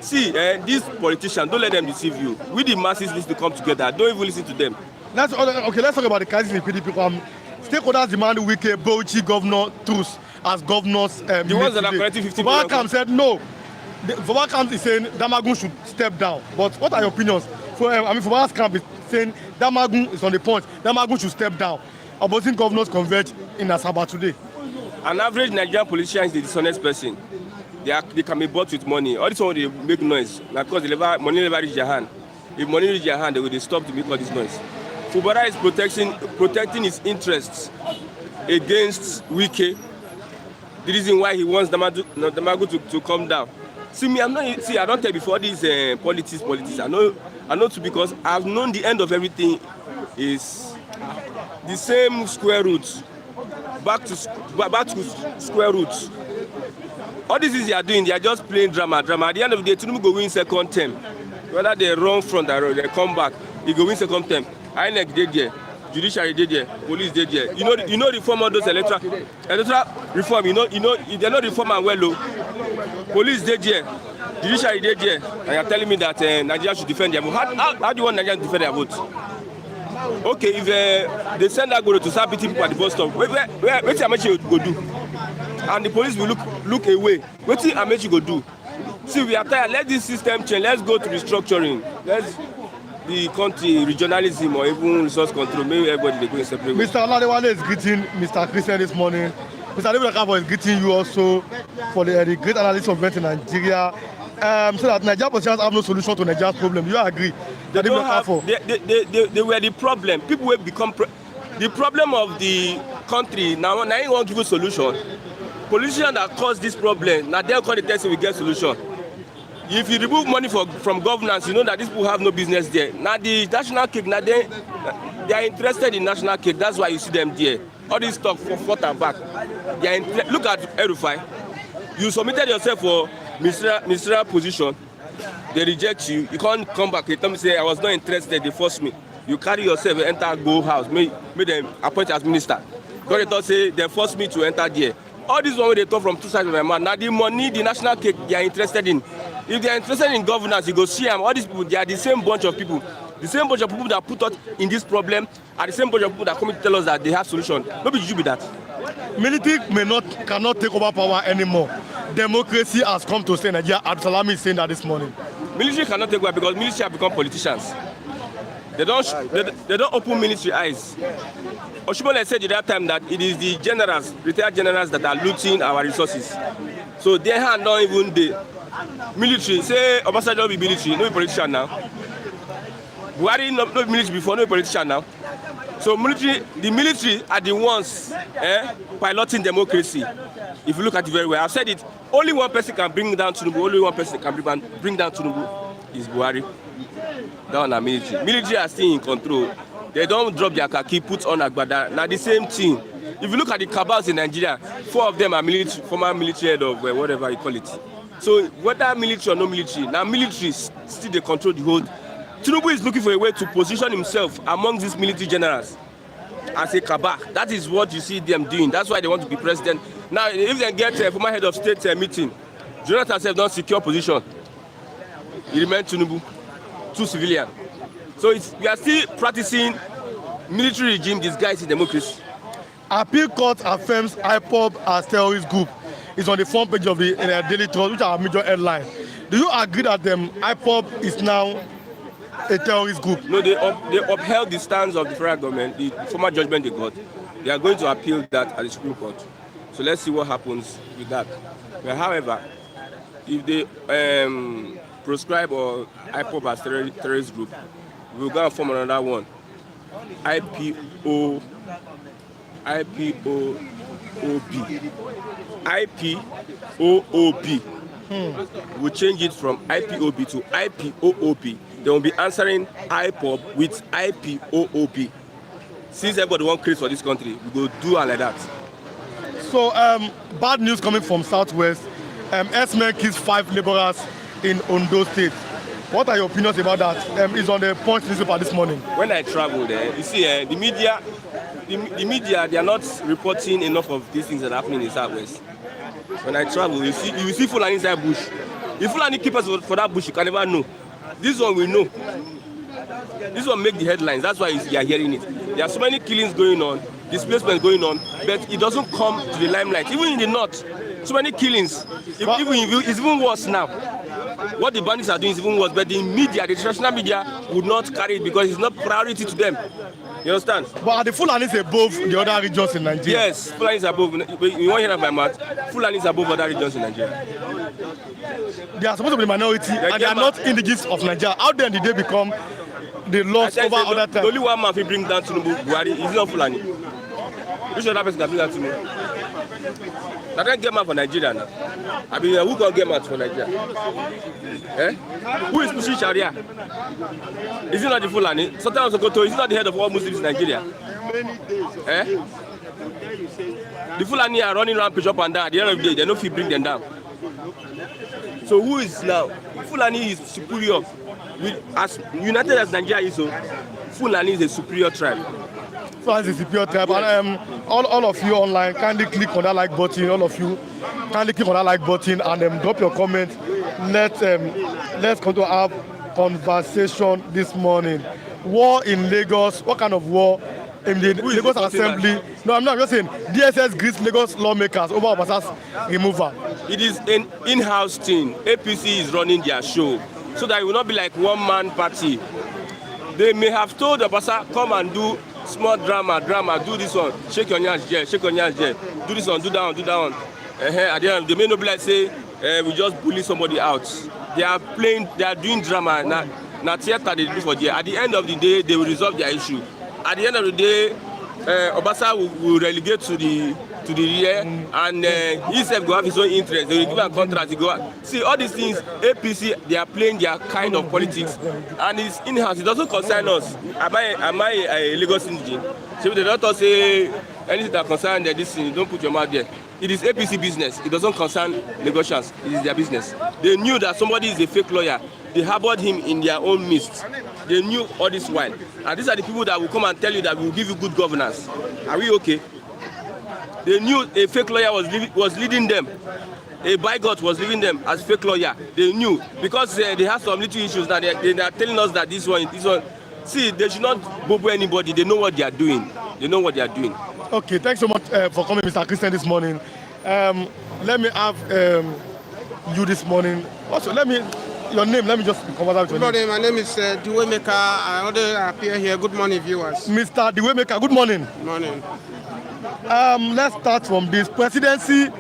See, these politicians, don't let them deceive you. We the masses need to come together. Don't even listen to them. Let's talk about the crisis in PDP. Stakeholders demand Wike, Bauchi, Governor Truss as governors. The ones that are collecting 50 million. Fubakam said no. Fubakam is saying Damagun should step down. But what are your opinions? Fubakam's camp is saying Damagun is on the point. Damagun should step down. Opposing governors converge in Asaba today. An average Nigerian politician is the dishonest person. They can be bought with money. All this one they make noise. Now because money never reach their hand. If money reach their hand, they will stop to make all this noise. Fubara is protecting his interests against Wike. The reason why he wants Damagun to come down. See me, I don't tell before these politics. I know too because I've known the end of everything is the same square root. Back to square roots. All this is they are doing, they are just playing drama. At the end of the day, Tinubu go win second term. Whether they run front or they come back, he go win second term. INEC did there, judiciary did there, police did there. You know reform all those electoral reform. You know if they're not reform and well, police did there, judiciary did there, and you're telling me that Nigeria should defend their vote. How do you want Nigeria to defend their vote? Okay, if they send that go to start beating people at the bus stop, wait Amechi go do, and the police will look away. What Amechi go do? See, we are tired. Let this system change. Let's go to restructuring. Let's the country regionalism or even resource control. Maybe everybody they go in separate ways. Mr. Oladewale is greeting Mr. Christian this morning. Mr. David is greeting you also for the great analysis of events in Nigeria. So that Nigerian politicians have no solution to Nigeria's problem. You agree? They don't have. They were the problem. People will become the problem of the country. Now you won't give a solution. Politicians that cause this problem, now they'll call the test we get solution. If you remove money from governance, you know that these people have no business there. Now the national cake, now they are interested in national cake. That's why you see them there. All this stuff for front and back. Look at Erufai. You submitted yourself for ministerial position. They reject you. You can't come back. They tell me say I was not interested. They forced me. You carry yourself and enter Go House. Make them appoint as minister. Because they thought say they forced me to enter there. All this one they talk from two sides of my mouth. Now the money, the national cake, they are interested in. If they are interested in governance, you go see them. All these people, they are the same bunch of people. The same bunch of people that put us in this problem are the same bunch of people that come to tell us that they have solution. Nobody should be that. Military cannot take over power anymore. Democracy has come to stay in Nigeria. Salam is saying that this morning. Military cannot take over because military have become politicians. They don't open military eyes. Oshimole said at that time that it is the generals, retired generals, that are looting our resources. So they are not even the military. Say Obasanjo be military, no be politician now. Buhari no be military before, no be politician now. So the military are the ones piloting democracy. If you look at it very well, I've said it. Only one person can bring down Tinubu. Only one person can bring down Tinubu is Buhari. Down our military. Military are still in control. They don't drop their khaki, put on Agbada. Now the same thing. If you look at the cabals in Nigeria, 4 of them are military, former military head of whatever you call it. So whether military or no military, now military still they control the whole. Tinubu is looking for a way to position himself among these military generals as a cabal. That is what you see them doing. That's why they want to be president. Now, if they get a former head of state meeting, Jonathan said don't secure position. He remained Tinubu, 2 civilian. So we are still practicing military regime disguised in democracy. Appeal Court affirms Ipob as terrorist group. It's on the front page of the Daily Trust, which are a major headline. Do you agree that Ipob is now a terrorist group? No, they upheld the stance of the federal government, the former judgment they got. They are going to appeal that at the Supreme Court. So let's see what happens with that. But however, if they proscribe or Ipob as terrorist group, we'll go and form another one. IPOOB. We'll change it from IPOB to IPOOB. They will be answering Ipob with IPOOB. Since everybody wants craze for this country, we go do it like that. So, bad news coming from Southwest. Herdsmen kills 5 laborers in Ondo State. What are your opinions about that? It's on the Punch newspaper this morning. When I travel there, you see, the media, they are not reporting enough of these things that are happening in Southwest. When I travel, you see Fulani inside bush. If Fulani keep us for that bush, you can never know. This one we know. This one make the headlines. That's why you are hearing it. There are so many killings going on, displacement going on, but it doesn't come to the limelight. Even in the north, so many killings. It's even worse now. What the bandits are doing is even worse, but the media, the traditional media, would not carry it because it's not priority to them. You understand? But are the Fulanis above the other regions in Nigeria? Yes, Fulani is above. You won't hear of my mouth. Fulani is above other regions in Nigeria. They are supposed to be the minority, and they are not indigenous of Nigeria. How then did they become the lost over other times? Only one man if he bring down Tinubu Buhari, he's not Fulani. Which other person can bring down Tinubu? They can't get man for Nigeria now. I mean, who can get man for Nigeria? Eh? Who is pushing Sharia? Is it not the Fulani? Sometimes Sokoto is not the head of all Muslims in Nigeria. Eh? The Fulani are running around pitch up and down. At the end of the day, they don't feel bring them down. So who is now? Fulani is superior. As united as Nigeria is, so Fulani is a superior tribe. So as a superior tribe, and all of you online, kindly click on that like button. All of you, kindly click on that like button and drop your comment. Let's come to have conversation this morning. War in Lagos. What kind of war? In the Lagos Assembly. No, I'm not. I'm just saying DSS greets Lagos lawmakers over Obasan's removal. It is an in-house thing. APC is running their show so that it will not be like one-man party. They may have told Obasa, come and do small drama, do this one, shake your hands, yeah, shake your hands, yeah, do this one, do that one, do that one. At the end, they may not be like say, we just bully somebody out. They are playing, they are doing drama. Now theater they do for there. At the end of the day, they will resolve their issue. At the end of the day, Obasa will relegate to the rear, and he said go have his own interest. They will give a contract to go out. See, all these things, APC, they are playing their kind of politics, and it's in-house. It doesn't concern us. Am I a Lagos indigene? So they don't say anything that concerns this thing, don't put your mouth there. It is APC business. It doesn't concern Lagosians. It is their business. They knew that somebody is a fake lawyer. They harbored him in their own midst. They knew all this while. And these are the people that will come and tell you that we will give you good governance. Are we okay? They knew a fake lawyer was leading them. A bigot was leading them as fake lawyer. They knew because they have some little issues now. They are telling us that this one. See, they should not bobo anybody. They know what they are doing. They know what they are doing. Okay, thanks so much for coming, Mr. Christian, this morning. Let me have you this morning. Also, your name, let me just cover that with Good morning, my name is Dewaymaker. I already appear here. Good morning, viewers. Mr. Dewaymaker, good morning. Good morning. Let's start from this. Presidency,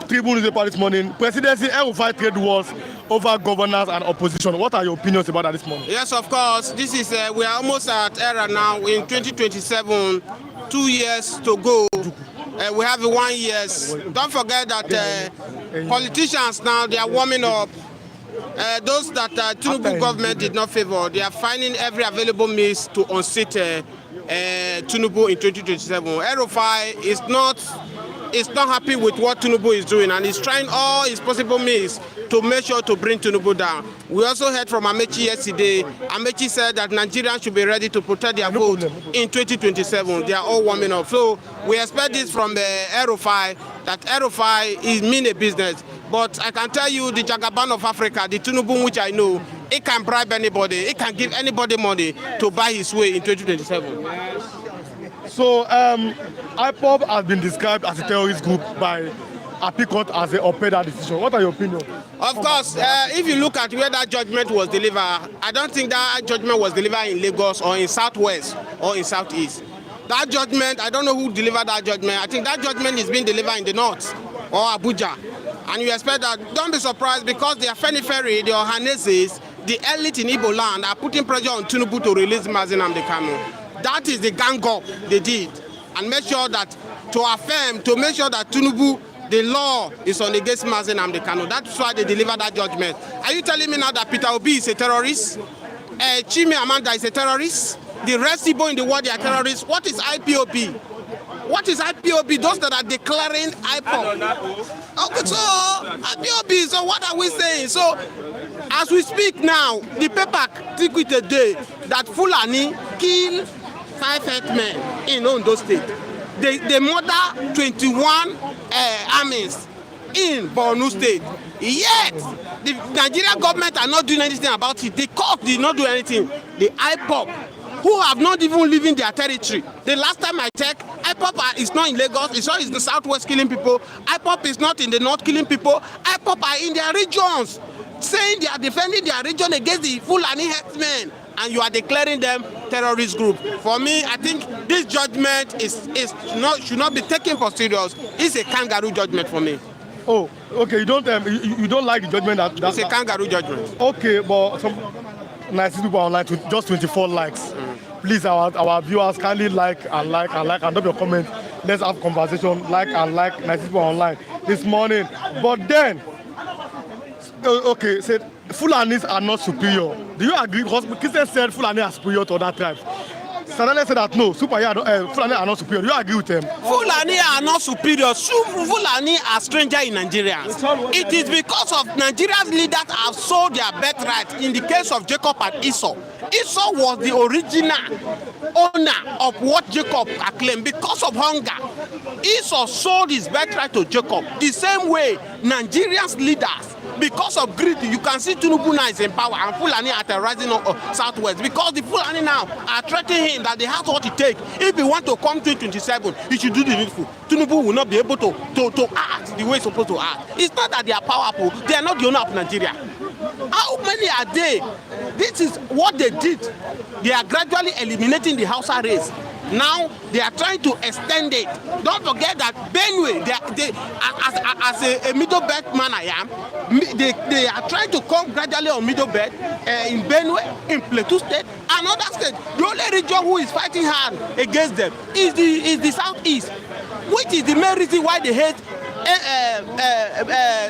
Tribune newspaper this morning. Presidency, El-Rufai trade wars over governors and opposition. What are your opinions about that this morning? Yes, of course. This is, we are almost at era now in 2027. 2 years to go. We have 1 year. Don't forget that politicians now, they are warming up. Those that Tinubu government did not favor, they are finding every available means to unseat Tinubu in 2027. El-Rufai is not happy with what Tinubu is doing, and he's trying all his possible means to make sure to bring Tinubu down. We also heard from Amechi yesterday. Amechi said that Nigerians should be ready to protect their vote in 2027. They are all warming up. So we expect this from El-Rufai, that El-Rufai is mean a business. But I can tell you, the Jagaban of Africa, the Tinubu which I know, it can bribe anybody. It can give anybody money to buy his way in 2027. So, Ipob has been described as a terrorist group by Appeal Court as a Opeda decision. What are your opinions? Of course, if you look at where that judgment was delivered, I don't think that judgment was delivered in Lagos or in Southwest or in Southeast. That judgment, I don't know who delivered that judgment. I think that judgment is being delivered in the north or Abuja. And you expect that, don't be surprised because the Afenifere, the Ohaneses, the elite in Igbo land are putting pressure on Tinubu to release Mazi Nnamdi Kanu. That is the gang up they did. And make sure that, to make sure that Tinubu, the law is on against Mazi Nnamdi Kanu. That's why they delivered that judgment. Are you telling me now that Peter Obi is a terrorist? Chime Amanda is a terrorist? The rest people in the world, they are terrorists. What is IPOB? What is IPOB? Those that are declaring IPOB. Okay, so IPOB, so what are we saying? So, as we speak now, the paper took it a day that Fulani killed 5 herdsmen in Ondo State. They murder 21 armies in Borno State. Yet, the Nigerian government are not doing anything about it. The court did not do anything. The Ipob, who have not even lived in their territory. The last time I checked, Ipob is not in Lagos, it's not in the southwest killing people. Ipob is not in the north killing people. Ipob are in their regions, saying they are defending their region against the Fulani herdsmen, and you are declaring them terrorist group. For me, I think this judgment should not be taken for serious. It's a kangaroo judgment for me. Oh, okay. You don't like the judgment that it's a kangaroo judgment. Okay, but some nice people online to just 24 likes. Please, our viewers, kindly like and drop your comment. Let's have conversation. Like nice people online this morning. But then, okay, said Fulanis are not superior. Do you agree? Because Christian said Fulani are superior to other tribes. Salam said that no, Fulani are not superior. Do you agree with them? Fulani are not superior. Fulani are stranger in Nigeria. It is because of Nigeria's leaders have sold their birthright in the case of Jacob and Esau. Esau was the original owner of what Jacob claimed. Because of hunger, Esau sold his birthright to Jacob. The same way, Nigeria's leaders, because of greed, you can see Tinubu now is in power and Fulani are terrorizing southwest because the Fulani now are threatening him that they have what it takes. If he want to come to 2027, he should do the needful. Tinubu will not be able to act the way he's supposed to act. It's not that they are powerful, they are not the owner of Nigeria. How many are they? This is what they did. They are gradually eliminating the Hausa race. Now they are trying to extend it. Don't forget that Benue, as a middle belt man I am, they are trying to come gradually on middle belt in Benue, in Plateau State, and other states. The only region who is fighting hard against them is the southeast, which is the main reason why they hate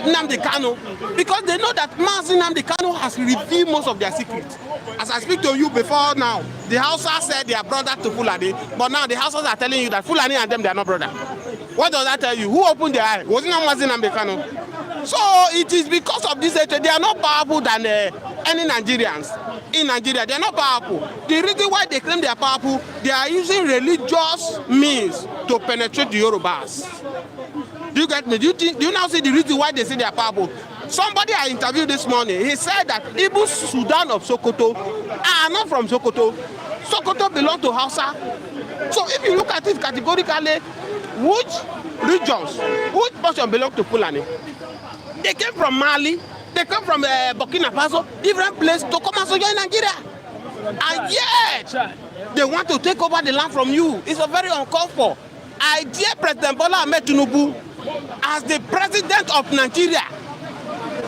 Nnamdi Kanu, because they know that Mazi Nnamdi Kanu has revealed most of their secrets. As I speak to you before now, the Hausa said they are brother to Fulani, but now the Hausas are telling you that Fulani and them they are not brother. What does that tell you? Who opened their eye? Was it not Mazi Nnamdi Kanu? So it is because of this hatred. They are not powerful than any Nigerians. In Nigeria, they are not powerful. The reason why they claim they are powerful, they are using religious means to penetrate the Yorubas. Do you get me? Do you now see the reason why they say they are powerful? Somebody I interviewed this morning, he said that Ibu Sudan of Sokoto are not from Sokoto. Sokoto belong to Hausa. So if you look at it categorically, which regions, which portion belong to Fulani? They came from Mali, they came from Burkina Faso, different place to come and sojourn in Nigeria. And yet, they want to take over the land from you. It's a very uncalled for. I dare President Bola Ahmed Tinubu, as the president of Nigeria,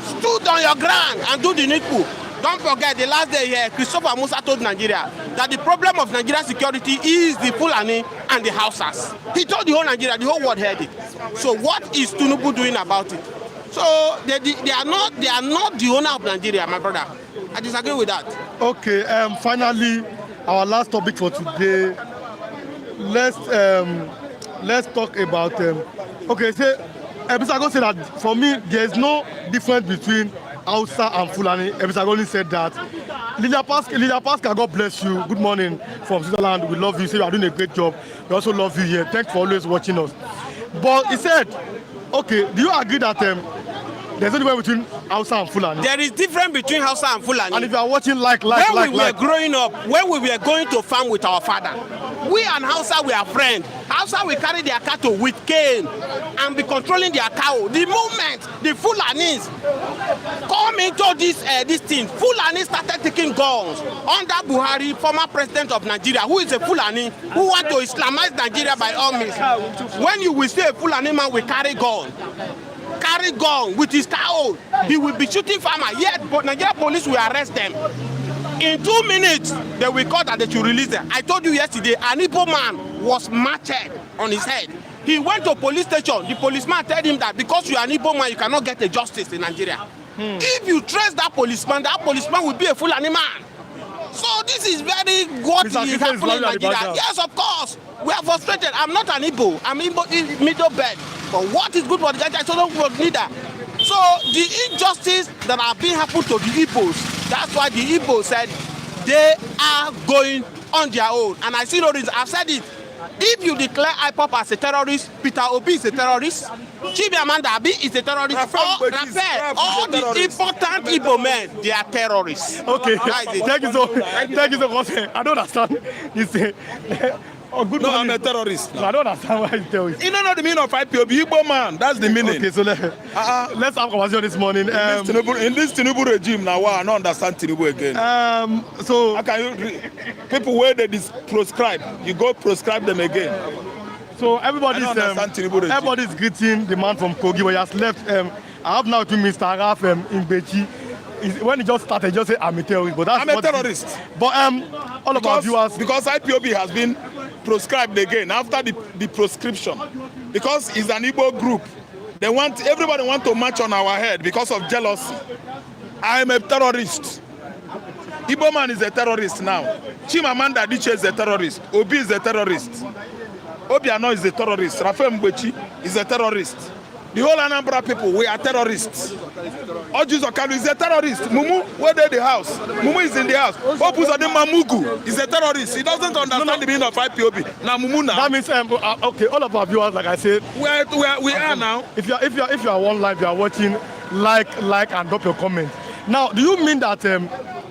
stood on your ground and do the needful. Don't forget, the last day here, Christopher Musa told Nigeria that the problem of Nigeria's security is the Fulani and the Hausas. He told the whole Nigeria, the whole world heard it. So what is Tinubu doing about it? So they are not the owner of Nigeria, my brother. I disagree with that. Okay, finally, our last topic for today. Let's talk about okay, say Ebisago said that for me there is no difference between Hausa and Fulani. Ebisago said that. Lilia Pascal, God bless you. Good morning from Switzerland. We love you. Say you are doing a great job. We also love you here. Thanks for always watching us. But he said, okay, do you agree that there's no difference between Hausa and Fulani? There is difference between Hausa and Fulani. And if you are watching when we were growing up, when we were going to farm with our father, We and Hausa, we are friends. Hausa will carry their cattle with cane and be controlling their cow. The moment the Fulanis come into this thing, Fulani started taking guns under Buhari, former president of Nigeria, who is a Fulani, who want to Islamize Nigeria by all means. When you will see a Fulani man will carry gun with his cow, he will be shooting farmer, yet but Nigeria police will arrest them. In 2 minutes, they will call that they should release them. I told you yesterday, an Ipob man was matched on his head. He went to police station. The policeman told him that because you are an Ipob man, you cannot get a justice in Nigeria. If you trace that policeman will be a Fulani man. So this is very what is happening in Nigeria. Yes, of course. We are frustrated. I'm not an Igbo. I'm middle bed. But what is good for the Nigeria, I don't want neither. So the injustice that are being happened to the Igbos, that's why the Igbos said they are going on their own. And I see no reason. I've said it. If you declare Ipob as a terrorist, Peter Obi is a terrorist, Chibiamanda Abi is a terrorist, all the important Igbo men, they are terrorists. Okay, thank you so much. I don't understand. You say, good no, morning. I'm a terrorist. No, I don't understand why you tell me. You don't know the meaning of Ipob, Igbo man. That's the meaning. Okay, so let's have a conversation this morning. In this Tinubu regime now, I don't understand Tinubu again. So how can you people where they proscribe, you go proscribe them again. So everybody's greeting the man from Kogi, where he has left. I have now to Mr. Araf in Bechi. When he just started, he just said I'm a terrorist. But I'm a terrorist. But all of our viewers, because Ipob has been proscribed again after the proscription, because it's an Igbo group. Everybody want to march on our head because of jealousy. I am a terrorist. Igbo man is a terrorist now. Chimamanda Adichie is a terrorist. Obi is a terrorist. Obiano is a terrorist. Rafael Mbechi is a terrorist. The whole Anambra people, we are terrorists. Ojus Okalu is a terrorist. Mumu, where they the house? Mumu is in the house. Opuzade Mamugu is a terrorist. He doesn't understand the meaning of IPOB. Now Mumu now. That means okay, all of our viewers, like I said, we are now. If you are one live, you are watching, like and drop your comment. Now, do you mean that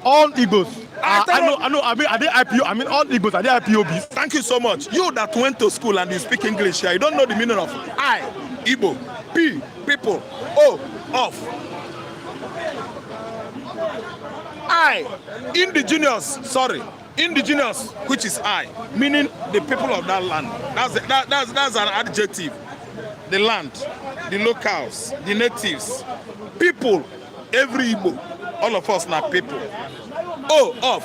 all Igbos? I know. I mean, are they IPO? I mean, all Igbos, are they IPOBs? Thank you so much. You that went to school and you speak English here, you don't know the meaning of I, Igbo, P, people, O, of. I, indigenous, which is I, meaning the people of that land. That's an adjective. The land, the locals, the natives, people, every Igbo, all of us now people. O, of.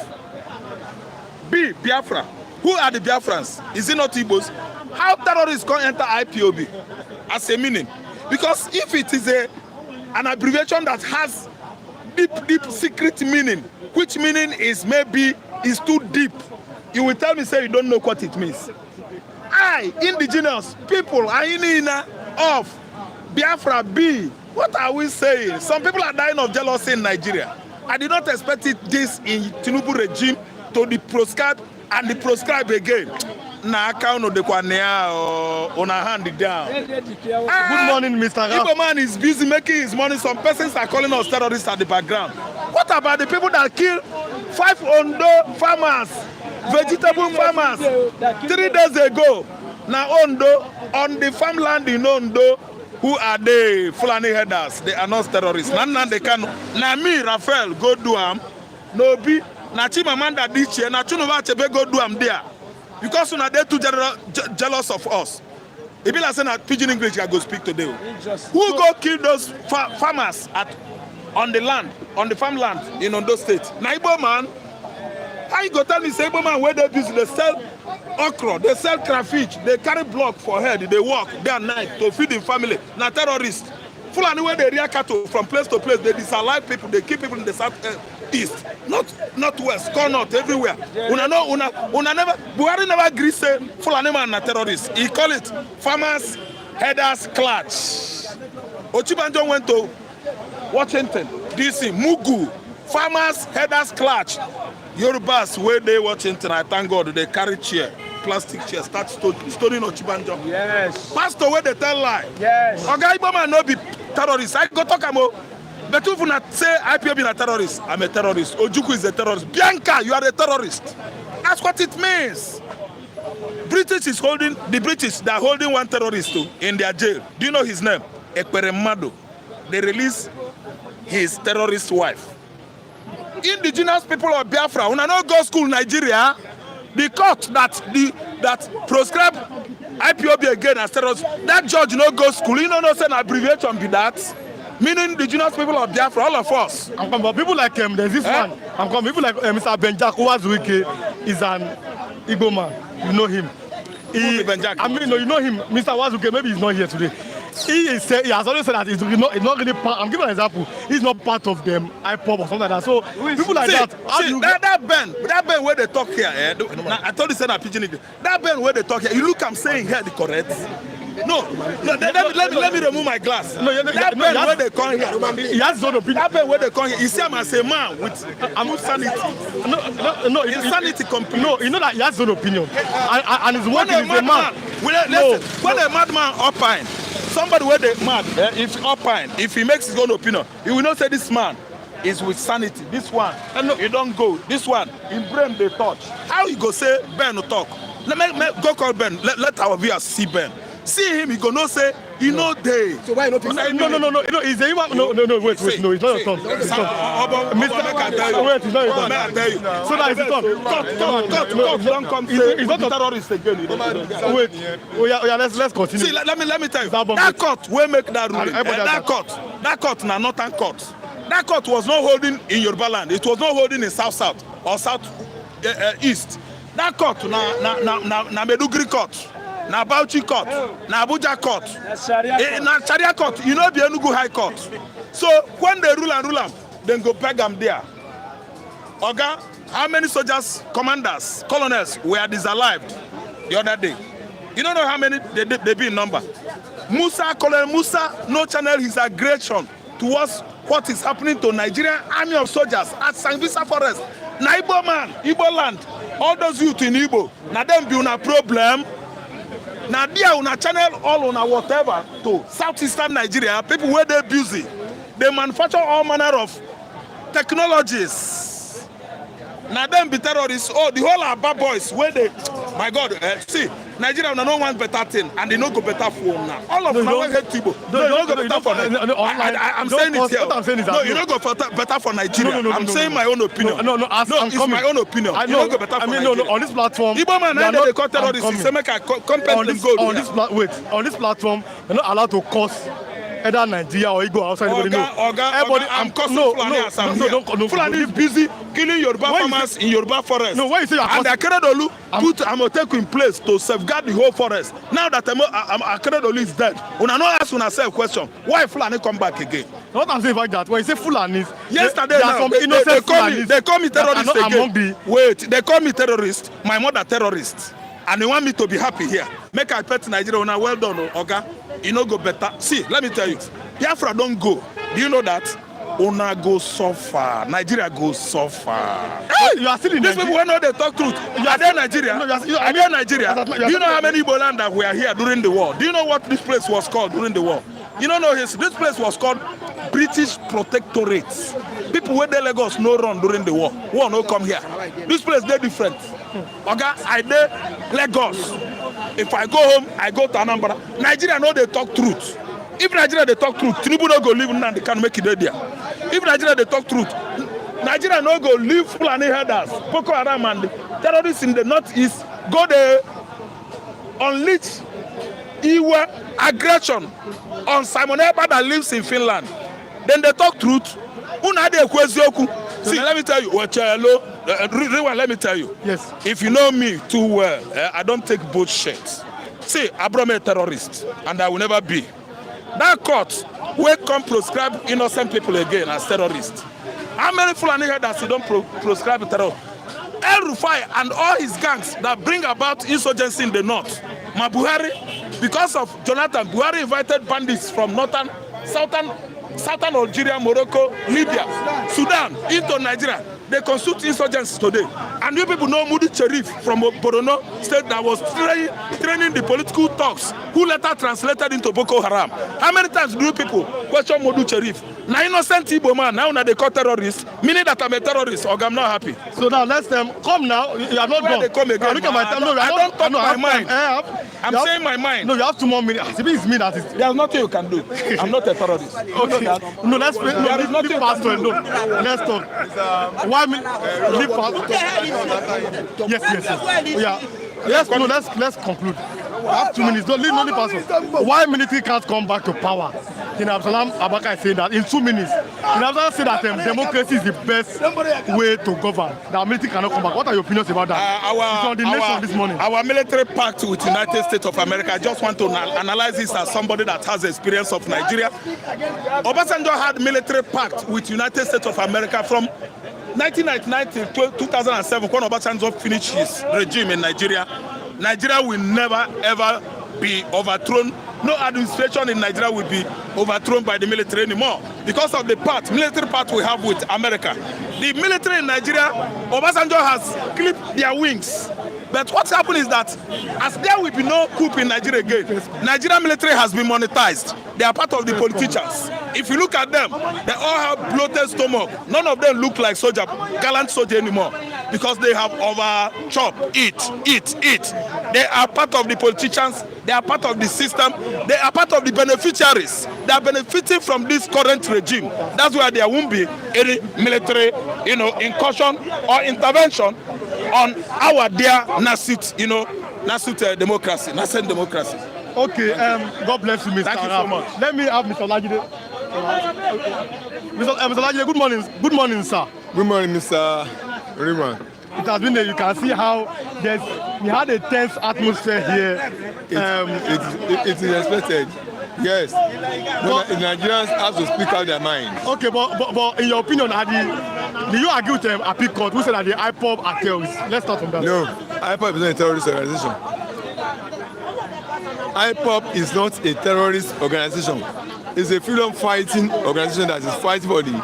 B, Biafra. Who are the Biafrans? Is it not Igbos? How terrorists can enter IPOB as a meaning? Because if it is an abbreviation that has deep secret meaning, which meaning is too deep, you will tell me, say you don't know what it means. I, indigenous people, Ainina, of Biafra, B. What are we saying? Some people are dying of jealousy in Nigeria. I did not expect this in Tinubu regime to be proscribed and be proscribed again. Na account of the Kwanea on a hand down. Good morning, Mr. Raf. Igbo man is busy making his money. Some persons are calling us terrorists at the background. What about the people that killed 5 Ondo farmers, vegetable farmers, 3 days ago? Now Ondo, on the farmland in Ondo, who are they? Fulani herders. They are not terrorists. They can. Na me, Raphael, go do am. No be. Na Chimamanda Adichie. Na Chunuba Achebe go do am there. Because they are too jealous of us. If you listen at pidgin English, I go speak today. Who go kill those farmers on the land, on the farmland in Ondo State? Na Igbo man. How you go tell me say Igbo man where they busy? They sell okra, they sell crayfish, they carry block for head, they walk day and night to feed their family. Na terrorists. Fulani where they rear cattle from place to place, they disallow people, they keep people in the south east, not west, north, everywhere. Una never, Buhari never agree say Fulani man na terrorists. He call it farmers, headers, clutch. Ochibanjo went to Washington, DC, Mugu, farmers, headers, clutch. Yorubas where they Washington, I thank God, they carry chair, plastic chair, start stoning Ochibanjo. Yes. Pastor where they tell lie. Yes. Oga Igbo man no be terrorist. I go talk about. But if you not say IPOB is a terrorist, I'm a terrorist. Ojukwu is a terrorist. Bianca, you are a terrorist. That's what it means. British is holding, the British, they are holding one terrorist too in their jail. Do you know his name? Ekperemadu. They released his terrorist wife. Indigenous people of Biafra, when I not go school in Nigeria, the court that prescribe IPOB again as terrorists, that judge no go school. You know, no say an abbreviation be that. Meaning indigenous people of Biafra, all of us. But people like there's this man. People like Mr. Benjak Wazuike is an Igbo man. You know him. I mean, no, you know him, Mr. Wazuke. Maybe he's not here today. He has always said that he's not really part. I'm giving an example. He's not part of them Ipob or something like that. So people like that. That Ben where they talk here. I told you say that pidgin English. That Ben where they talk here. You look, I'm saying here the correct. No, let me remove my glass. That Ben where they come here. He has his own opinion. That Ben where they come here. You see him as a man with insanity. No, insanity complete. No, you know that he has his own opinion. And his work is a man. When a madman opine, somebody where they mad, if opine, if he makes his own opinion, he will not say this man is with sanity. This one, he don't go. This one, in brain they touch. How you go say Ben no talk? Go call Ben. Let our viewers see Ben. See him, he go no say, he no day. So why not? No, he's a human. No, wait, no, it's not your son. Wait, it's not your son. So that is the son. Don't come say he's not a terrorist again. Wait, let's continue. See, let me tell you, that court will make that ruling. That court na northern court. That court was not holding in Yoruba land. It was not holding in South or South East. That court na Meduguri court. Na Bauchi court, na Abuja court, na Sharia court, you know the Enugu High Court. So when they rule them, then go peg them there. Oga, how many soldiers, commanders, colonels were disallowed the other day? You don't know how many they be in number. Colonel Musa, no channel his aggression towards what is happening to Nigerian army of soldiers at Sangvisa Forest. Na Igbo man, Igbo land, all those youth in Igbo, na them be una problem. Now there on a channel all on a whatever to southeastern Nigeria, people where they're busy, they manufacture all manner of technologies. Now them be terrorists, oh the whole Abba boys where they, my God, see, Nigeria no one better thing and they no go better for now. All of them hate Tibo. No go better for Nigeria. I'm saying it here. No, you don't go better for Nigeria. I'm saying my own opinion. No, it's my own opinion. You don't go better for Nigeria. No, on this platform, Igbo man, they call terrorists. Say make a compare them go. On this platform, you're not allowed to curse either Nigeria or Igbo outside. Everybody, I'm cursing Fulani as I'm here. Fulani is busy killing Yoruba farmers in Yoruba forest. No, why you say you're and Akeredolu put Amoteku in place to safeguard the whole forest. Now that Akeredolu is dead, una no ask una self question, why Fulani come back again? What I'm saying about that, when you say Fulani, yesterday they call me terrorist again. Wait, they call me terrorist, my mother terrorist. And they want me to be happy here. Make I pet Nigeria. Una well done, Oga. You know go better. See, let me tell you. Biafra don't go. Do you know that? Una go suffer. Nigeria go suffer. Hey, you are still in these people know they talk truth. Are they Nigeria? Are they Nigeria? Do you know how many Igbo land that were here during the war? Do you know what this place was called during the war? You don't know this place was called British Protectorate. People where they Lagos no run during the war. War no come here. This place they different. Okay, I dey Lagos. If I go home, I go to Anambra. Nigeria know they talk truth. If Nigeria they talk truth, Tinubu no go live and they can make it there. If Nigeria they talk truth, Nigeria no go leave Fulani herders, Boko Haram and the terrorists in the northeast go there, unleash Iwe aggression on Simon Ekpa that lives in Finland. Then they talk truth. See, let me tell you, let me tell you. Yes. If you know me too well, I don't take bullshit. See, Abraham a terrorist, and I will never be. That court will come proscribe innocent people again as terrorists. How many Fulani herders don't proscribe terror? El Rufai and all his gangs that bring about insurgency in the north. Buhari, because of Jonathan, Buhari invited bandits from southern Algeria, Morocco, Libya, Sudan into Nigeria. They consult insurgents today. And you people know Mudi Cherif from Borno state that was training the political talks, who later translated into Boko Haram. How many times do you people question Mudi Cherif? Now innocent Igbo man, now they call terrorists, meaning that I'm a terrorist, or I'm not happy. So now let's come now. You are not Where done. they come again? Look at my time. No, I don't talk my mind. I'm you saying my mind. No, you have 2 more minutes. If it's me that is. There's nothing you can do. I'm not a terrorist. Okay. No, let's no, there is nothing pastor. No, let's talk. Why me? Leave pastor. Yes. Yeah. Let's conclude. I have 2 minutes. Don't leave no pastor. Why military can't come back to power? Salam Abaka is saying that in 2 minutes. Salam said that democracy is the best way to govern. That military cannot come back. What are your opinions about that? It's on the nation this morning. Our military pact with United States of America, I just want to analyze this as somebody that has experience of Nigeria. Obasanjo had military pact with United States of America from 1999 to 2007 when Obasanjo finished his regime in Nigeria. Nigeria will never ever be overthrown. No administration in Nigeria will be overthrown by the military anymore because of the military part we have with America. The military in Nigeria, Obasanjo has clipped their wings. But what's happened is that as there will be no coup in Nigeria again, Nigerian military has been monetized. They are part of the politicians. If you look at them, they all have bloated stomach. None of them look like gallant soldier anymore because they have over-chopped, eat. They are part of the politicians. They are part of the system. They are part of the beneficiaries. They are benefiting from this current regime. That's why there won't be any military, incursion or intervention on our dear nascent democracy, nascent democracy. Okay, God bless you, Mr. Thank you so much. Let me have Mr. Lajide. Mr. Lajide, good morning. Good morning, sir. Good morning, Mr. Rima. It has been there. You can see how we had a tense atmosphere here. It is expected. Yes. Nigerians have to speak out their minds. Okay, but in your opinion, do you agree with Appeal Court who said that the Ipob are terrorists? Let's start from that. No, Ipob is not a terrorist organization. Ipob is not a terrorist organization. It's a freedom fighting organization that is fighting for the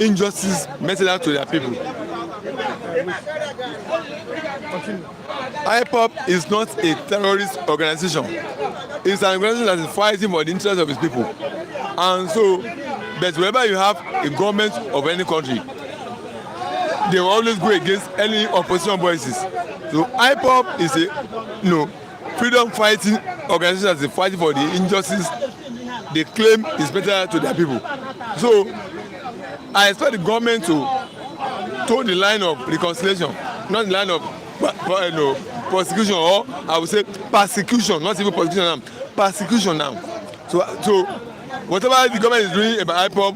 injustice meted out to their people. Ipob is not a terrorist organization. It's an organization that is fighting for the interests of its people. And so, but whenever you have a government of any country, they will always go against any opposition voices. So Ipob is a freedom fighting organization that is fighting for the injustice they claim is better to their people. So I expect the government to toe the line of reconciliation, not the line of persecution, or I would say persecution, not even persecution now, persecution now. So whatever the government is doing about Ipob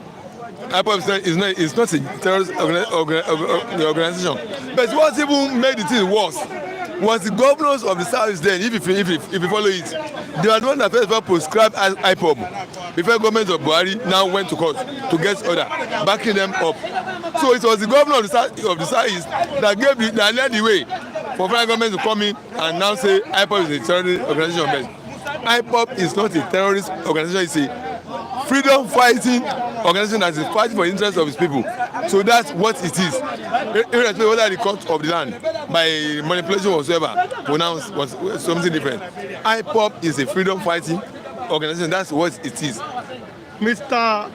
is not a terrorist organization. But what even made the thing worse was the governors of the south then, if you follow it, they were the ones that first of all prescribed Ipob before government of Buhari now went to court to get order, backing them up. So it was the governor of the south that led the way for federal government to come in and now say Ipob is a terrorist organization. Ipob is not a terrorist organization, it's a freedom fighting organization that is fighting for the interests of its people. So that's what it is. Irrespective of whether the court of the land by manipulation whatsoever pronounced was something different. Ipob is a freedom fighting organization. That's what it is. Mr.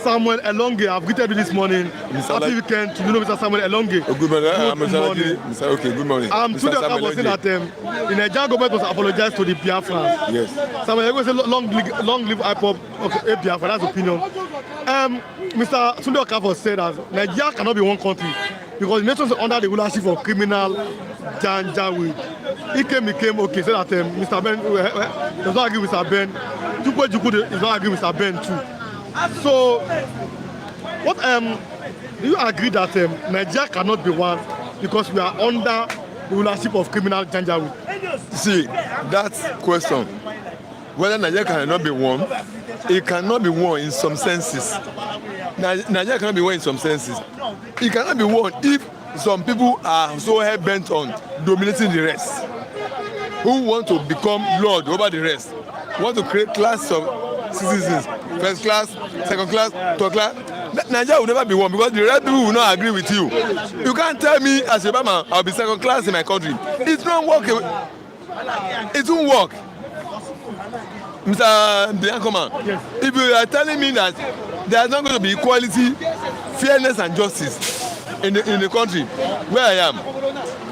Samuel Elonge, I've greeted you this morning. Happy weekend to Mr. Samuel Elonge. Good morning. Okay, good morning. Today I was saying that the Nigerian government was apologized to the Biafrans. Yes. Samuel Elonge said long live Ipob. Okay, Biafra, that's opinion. Mr. Tunde Okafor said that Nigeria cannot be one country because the nation is under the rulership of criminal Janjaweed. He came okay, said that Mr. Ben does not agree with Mr. Ben. Juku does not agree with Mr. Ben too. So, what do you agree that Nigeria cannot be one because we are under the rulership of criminal Janjaweed? See, that question, whether Nigeria cannot be one, it cannot be one in some senses. Nigeria cannot be one in some senses. It cannot be one if some people are so hell-bent on dominating the rest, who want to become lord over the rest, want to create class of citizens, first class, second class, third class. Nigeria will never be one because the rest people will not agree with you. You can't tell me as a Obama I'll be second class in my country. It won't work. It won't work. Mr. Biankoma, yes. If you are telling me that there's not going to be equality, fairness, and justice in the country where I am,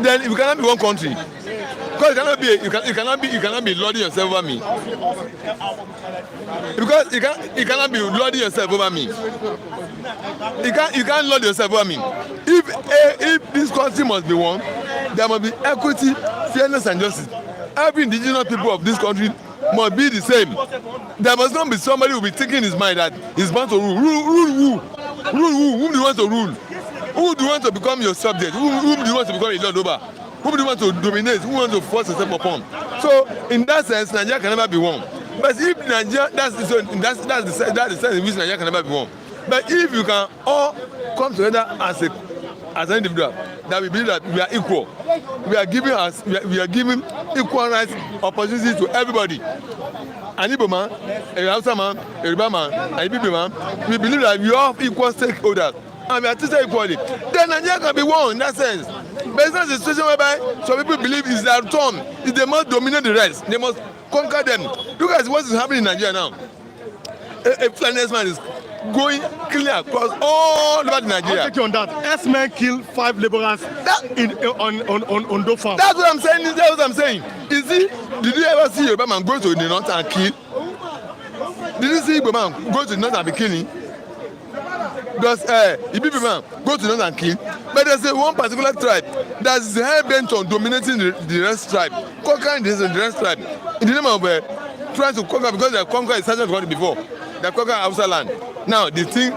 then you cannot be one country. Because you cannot be lording yourself over me. Because you cannot be lording yourself over me. You can't lord yourself over me. If this country must be one, there must be equity, fairness, and justice. Every indigenous people of this country must be the same. There must not be somebody who will be thinking in his mind that he's bound to rule. Rule who? Whom do you want to rule? Who do you want to become your subject? Whom do you want to become a lord over? Who do you want to dominate? Who wants to force yourself upon? So, in that sense, Nigeria can never be one. But if Nigeria, that's the sense in which Nigeria can never be one. But if you can all come together as an individual, that we believe that we are equal, we are giving equal rights, opportunities to everybody. An Ipob man, a Hausa man, a Yoruba man, a Ipob man, we believe that we are all equal stakeholders. And we are treated equally. Then Nigeria can be one in that sense. But it's not a situation whereby some people believe it's their turn. They must dominate the rest. They must conquer them. Look at what is happening in Nigeria now. A Fulani man is going clear across all over Nigeria. I'll take you on that. Herdsmen killed 5 laborers on Ondo farm. That's what I'm saying. That's what I'm saying. Did you ever see Yoruba man go to the north and kill? Did you see Yoruba man go to the north and be killing? Does Ipob man go to the north and kill? But there's one particular tribe that is hell bent on dominating the rest tribe, conquering the rest tribe in the name of trying to conquer, because they conquered a certain country before. They conquered Hausa land. Now the thing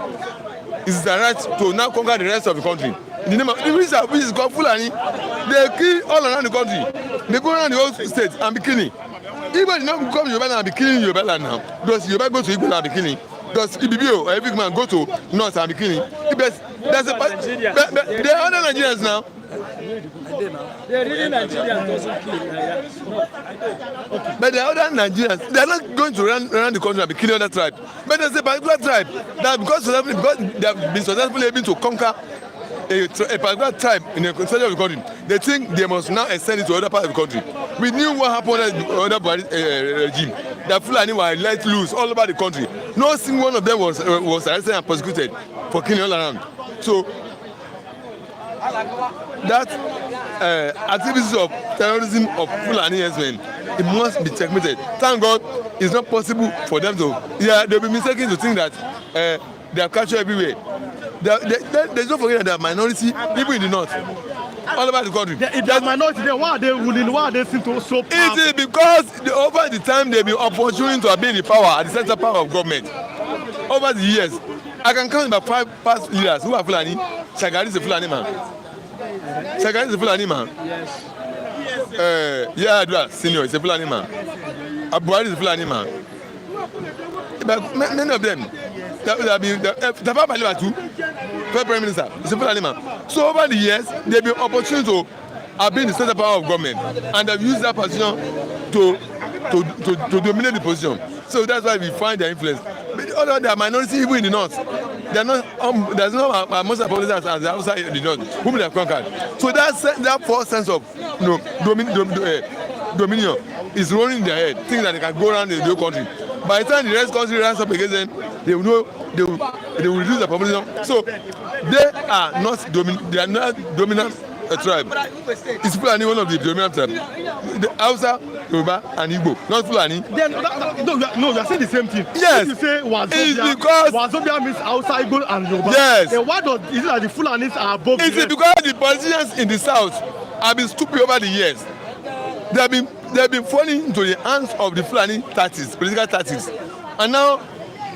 is the right to now conquer the rest of the country. In the name of which is called Fulani. They kill all around the country. They go around the whole state and be killing. Even now come to Yoruba land and be killing Yoruba land now. Does Yoruba go to Igbo land and be killing? Does Ibibio or every man go to north and be killing? There's there are other Nigerians now. They're really Nigerians doesn't kill. But there are other Nigerians. They are not going to run around the country and be killing other tribes. But there's a particular tribe that because they have been successfully able to conquer a particular tribe in the center of the country, they think they must now extend it to other parts of the country. We knew what happened under the regime. That Fulani were let loose all over the country. No single one of them was arrested and prosecuted for killing all around. So that activities of terrorism of Fulani herdsmen, it must be checkmated. Thank God it's not possible for them to. Yeah, they'll be mistaken to think that they are captured everywhere. There's don't forget that they are minority people in the north, all over the country. If they are minority, then why are they ruling? Why are they seem to so powerful? It is because over the time they've been opportune to be in the power at the center power of government. Over the years, I can count about 5 past leaders who are Fulani. Shagari is a Fulani man. Shagari is a Fulani man. Yes. Abdul Senior is a Fulani man. Abdul is a Fulani man. But many of them, Tafa Baliba too, first Prime Minister, is a Fulani man. So over the years, they've been opportune to be in the center power of government, and they've used that position to dominate the position. So that's why we find their influence. But although they are minority even in the north, they are not. There's no most of the population as the outside in the north, whom they have conquered. So that false sense of dominion is rolling in their head, thinking that they can go around the whole country. By the time the rest country runs up against them, they will know they will reduce the population. So they are not dominant tribe. It's Fulani, one of the dominant tribes. The Hausa, Yoruba, and Igbo, not Fulani. Then, no, you are saying the same thing. Yes. If you say Wazobia means Hausa, Igbo, and Yoruba. Yes. Then why is it that the Fulanis are above? It is because the politicians in the south have been stupid over the years. They have been falling into the hands of the Fulani political tactics, and now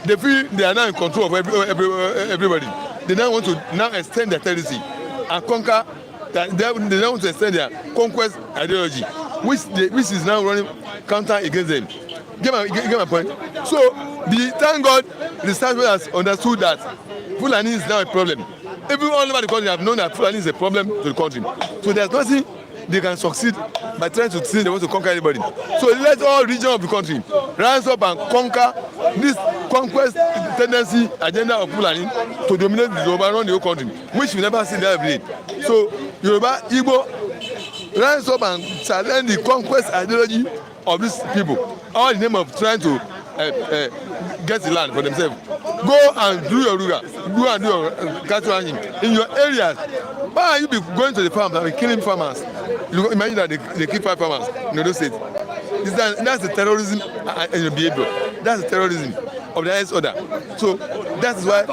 they feel they are now in control of everybody. They now want to extend their territory and conquer. They now want to extend their conquest ideology, which is now running counter against them. Get my point? So thank God the South has understood that Fulani is now a problem. Everyone all over the country have known that Fulani is a problem to the country. So there's nothing they can succeed by trying to say they want to conquer anybody. So let all regions of the country rise up and conquer this conquest tendency agenda of Fulani to dominate the Yoruba around the whole country, which we never see that every day. So Yoruba, Igbo, rise up and challenge the conquest ideology of these people, all in the name of trying to get the land for themselves. Go and do your ruga, go and do your cattle ranching in your areas. Why are you be going to the farms and killing farmers? You imagine that they kill 5 farmers in Ondo State. That's the terrorism and behavior. That's the terrorism of the highest order. So that's why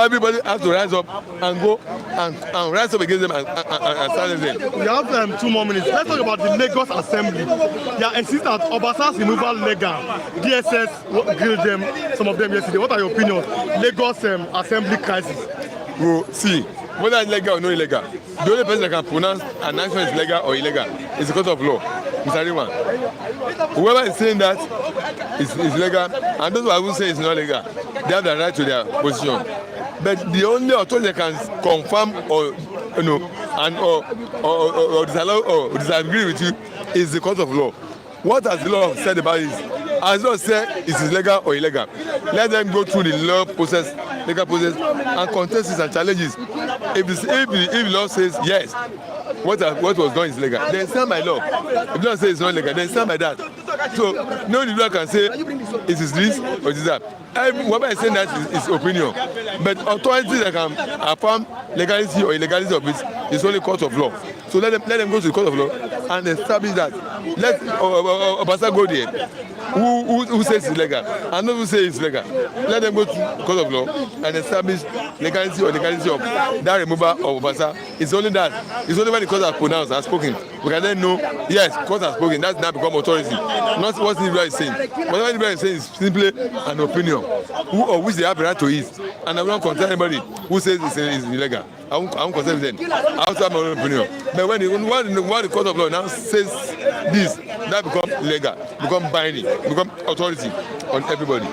everybody has to rise up and go and rise up against them and silence them. We have 2 more minutes. Let's talk about the Lagos Assembly. They are insisting that Obasan's removal legal. DSS grilled them, some of them yesterday. What are your opinions? Lagos Assembly crisis. Well, see, whether it's legal or not illegal, the only person that can pronounce an action is legal or illegal is the court of law. Mr. Riman. Whoever is saying that is legal, and those who say it's not legal, they have the right to their position. But the only authority that can confirm or or disallow or disagree with you is the court of law. What has the law said about this? As the law said, it is legal or illegal. Let them go through the legal process, and contest it and challenges. If the law says yes, what was done is legal, then stand by law. If the law says it's not legal, then stand by that. So no individual can say it is this or it is that. Whoever is saying that is opinion. But authorities that can affirm legality or illegality of it is only court of law. So let them go to the court of law and establish that. Let Obasa go there. Who says it's legal and not who says it's legal. Let them go to the court of law and establish legality or illegality of that removal of Obasa. It's only that. It's only when the court has pronounced and spoken. We can then know, yes, court has spoken. That's now become authority. Not what the individual is saying. What the individual is saying is simply an opinion, or which they have the right to it. And I will not concern anybody who says it's illegal. I won't concern them. I also have my own opinion. But when the court of law now says this, that becomes legal, become binding, become authority on everybody.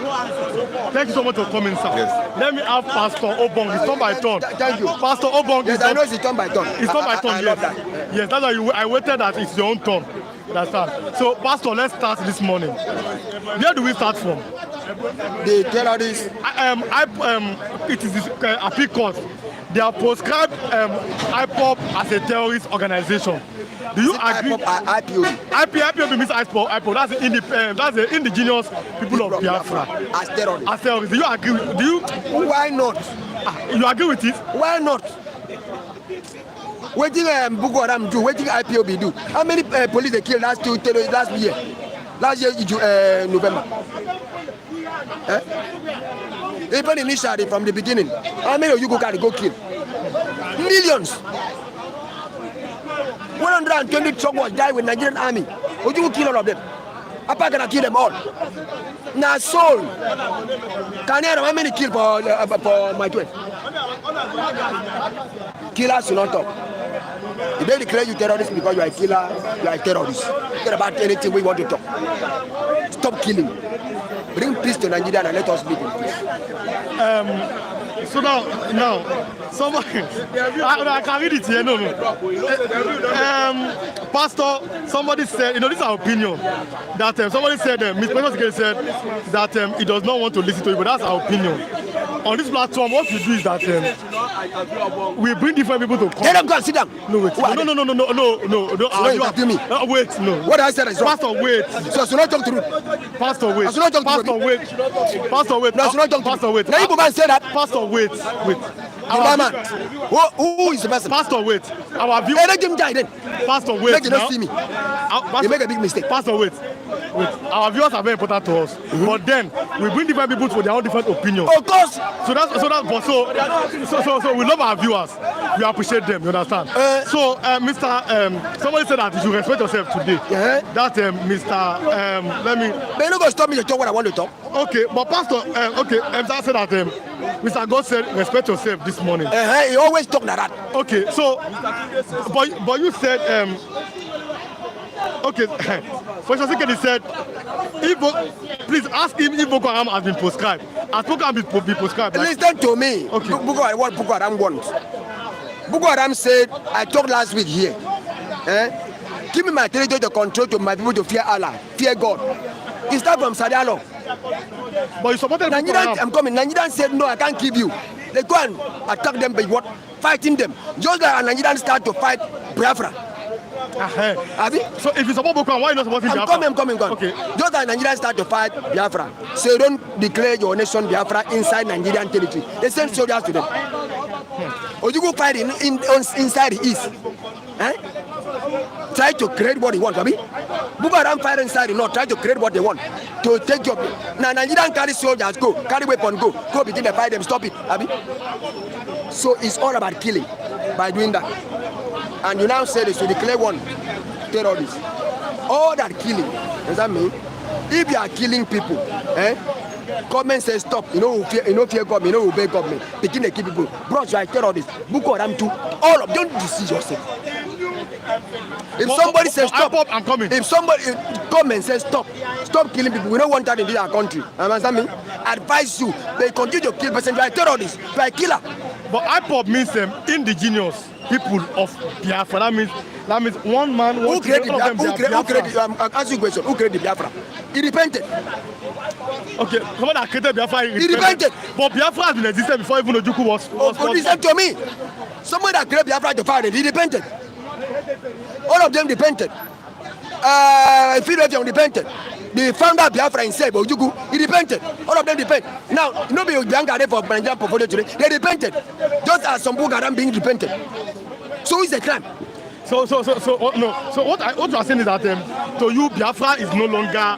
Thank you so much for coming, sir. Yes. Let me have Pastor Obong. It's turn by turn. Thank you. Pastor Obong. Yes, I know it's turn by turn. It's turn by turn, I yes. love that. Yes, that's why I waited that it's your own turn. That's right. So, Pastor, let's start this morning. Where do we start from? The terrorists. It is this appeal court. They have proscribed Ipob as a terrorist organization. Do you agree? IPOB means Ipob. That's the indigenous people of Biafra. As terrorists. As terrorists. Do you agree? Why not? You agree with it? Why not? What did Boko Haram do? What did IPOB do? How many police they killed last year? Last year, November. Even initially from the beginning, how many of you go kill? Millions. 120 Chocos died with Nigerian army. Would you kill all of them? Apa gonna kill them all? Now soul. Can you how many kill for my 12? Killers will not talk. If they declare you terrorist because you are a killer, you are a terrorist. Forget about anything we want to talk. Stop killing. Bring peace to Nigeria and let us live in peace. So now, somebody, I can read it here. No. Pastor, somebody said, this is our opinion. That somebody said, Ms. President said that he does not want to listen to you, but that's our opinion. On this platform, what we do is that we bring different people to come. Let them go and sit down. No, wait. No. Wait, no. What I said is wrong. Pastor, wait. So I should not talk to you. Pastor, wait. Pastor, wait. Pastor, wait. No, I should not talk to you. Pastor, wait. Now you go back and say that. Pastor, wait. Who is the person? Pastor, wait. Our view. Let him die then. Pastor, wait. Let him not see me. You make a big mistake. Pastor, wait. Our viewers are very important to us. But then we bring different people for their own different opinions. Of course. So we love our viewers. We appreciate them. You understand? Somebody said that you should respect yourself today. That Mr. Let me. They're not gonna stop me to talk what I want to talk. Okay, but Pastor, Emsa said that Mr. God said respect yourself this morning. He always talk like that. Okay, so but you said okay, Professor Sekedi said please ask him if Boko Haram has been proscribed. Has Boko Haram been proscribed? Listen to me. Okay. Boko Haram wants. Boko Haram said, I talked last week here. Give me my territory to control to my people to fear Allah, fear God. It starts from Sadia law. But you supported Boko Haram. I'm coming. Nigerians said no, I can't give you. They go and attack them by what? Fighting them. Just like Nigerians start to fight Biafra. So if you support Boko Haram, why are you not supporting Biafra? I'm coming. Okay. Just like Nigerians start to fight Biafra, so you don't declare your nation Biafra inside Nigerian territory. They send soldiers to them. Or you go fight inside the east. Try to create what they want, Abi. Boko Haram fight inside the north, try to create what they want. To take your... Now Nigerian carry soldiers, go. Carry weapon, go between the fight them, stop it, Abi. So it's all about killing by doing that. And you now say they should declare one terrorist. All that killing, does that mean if you are killing people, government says stop, you know fear government, you know obey government, begin to kill people. Bro, you are terrorists. Boko Haram too. All of them, don't deceive yourself. If somebody says stop, I'm coming. If government says stop killing people, we don't want that in our country. Understand me? Advise you, they continue to kill person. You are a terrorist, you are a killer. But Ipob means indigenous people of Biafra. That means one man. Who created Biafra? I'm asking you a question. Who created Biafra? He repented. Okay, someone that created Biafra. He repented. But Biafra has been existed before even Ojukwu was. Listen to me. Someone that created Biafra to fire, he repented. All of them repented. Philadelphia repented. The founder of Biafra himself, Ojukwu, he repented. All of them repent. Now, nobody Bianca for Nigerian portfolio today. They repented. Just as some Boko Haram being repented. So it's a crime. So what you are saying is that to you Biafra is no longer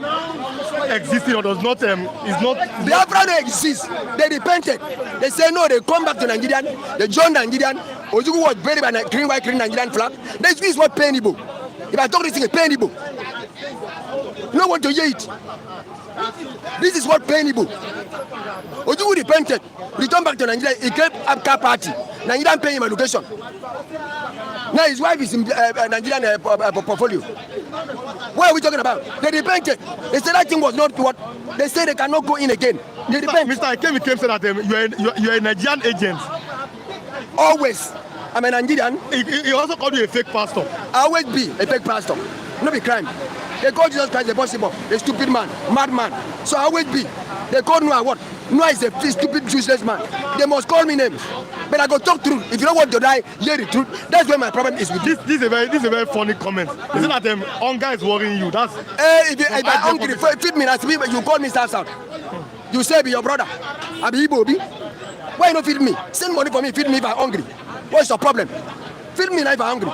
existing or does not is not. Biafra no exists. They repented. They say no. They come back to Nigerian. They join Nigerian. Ojukwu was buried by green, white, green Nigerian flag. This is what pain Igbo. If I talk this thing, it's pain Igbo. You don't want to hear it. This is what pain Igbo. Ojukwu repented. Returned back to Nigeria. He came Abka party. Nigerian pay him education. Now his wife is in Nigerian portfolio. What are we talking about? They repented. They said that thing was not what. They said they cannot go in again. They repent. Mr. Ikemi said that you are a Nigerian agent. Always. I'm a Nigerian. He also called you a fake pastor. I always be a fake pastor. No be crime. They call Jesus Christ the possible, a stupid man, madman. So I always be. They call Noah what? Noah is a stupid, useless man. They must call me names. But I go talk truth. If you don't want to die, hear the truth. That's where my problem is with this. This is a very funny comment. Isn't that hunger is worrying you? That's. If I'm hungry, feed me. That's me. You call me South. You say be your brother. I be Ipob. Why you not feed me? Send money for me. Feed me if I'm hungry. What's your problem? Feed me now if I'm hungry.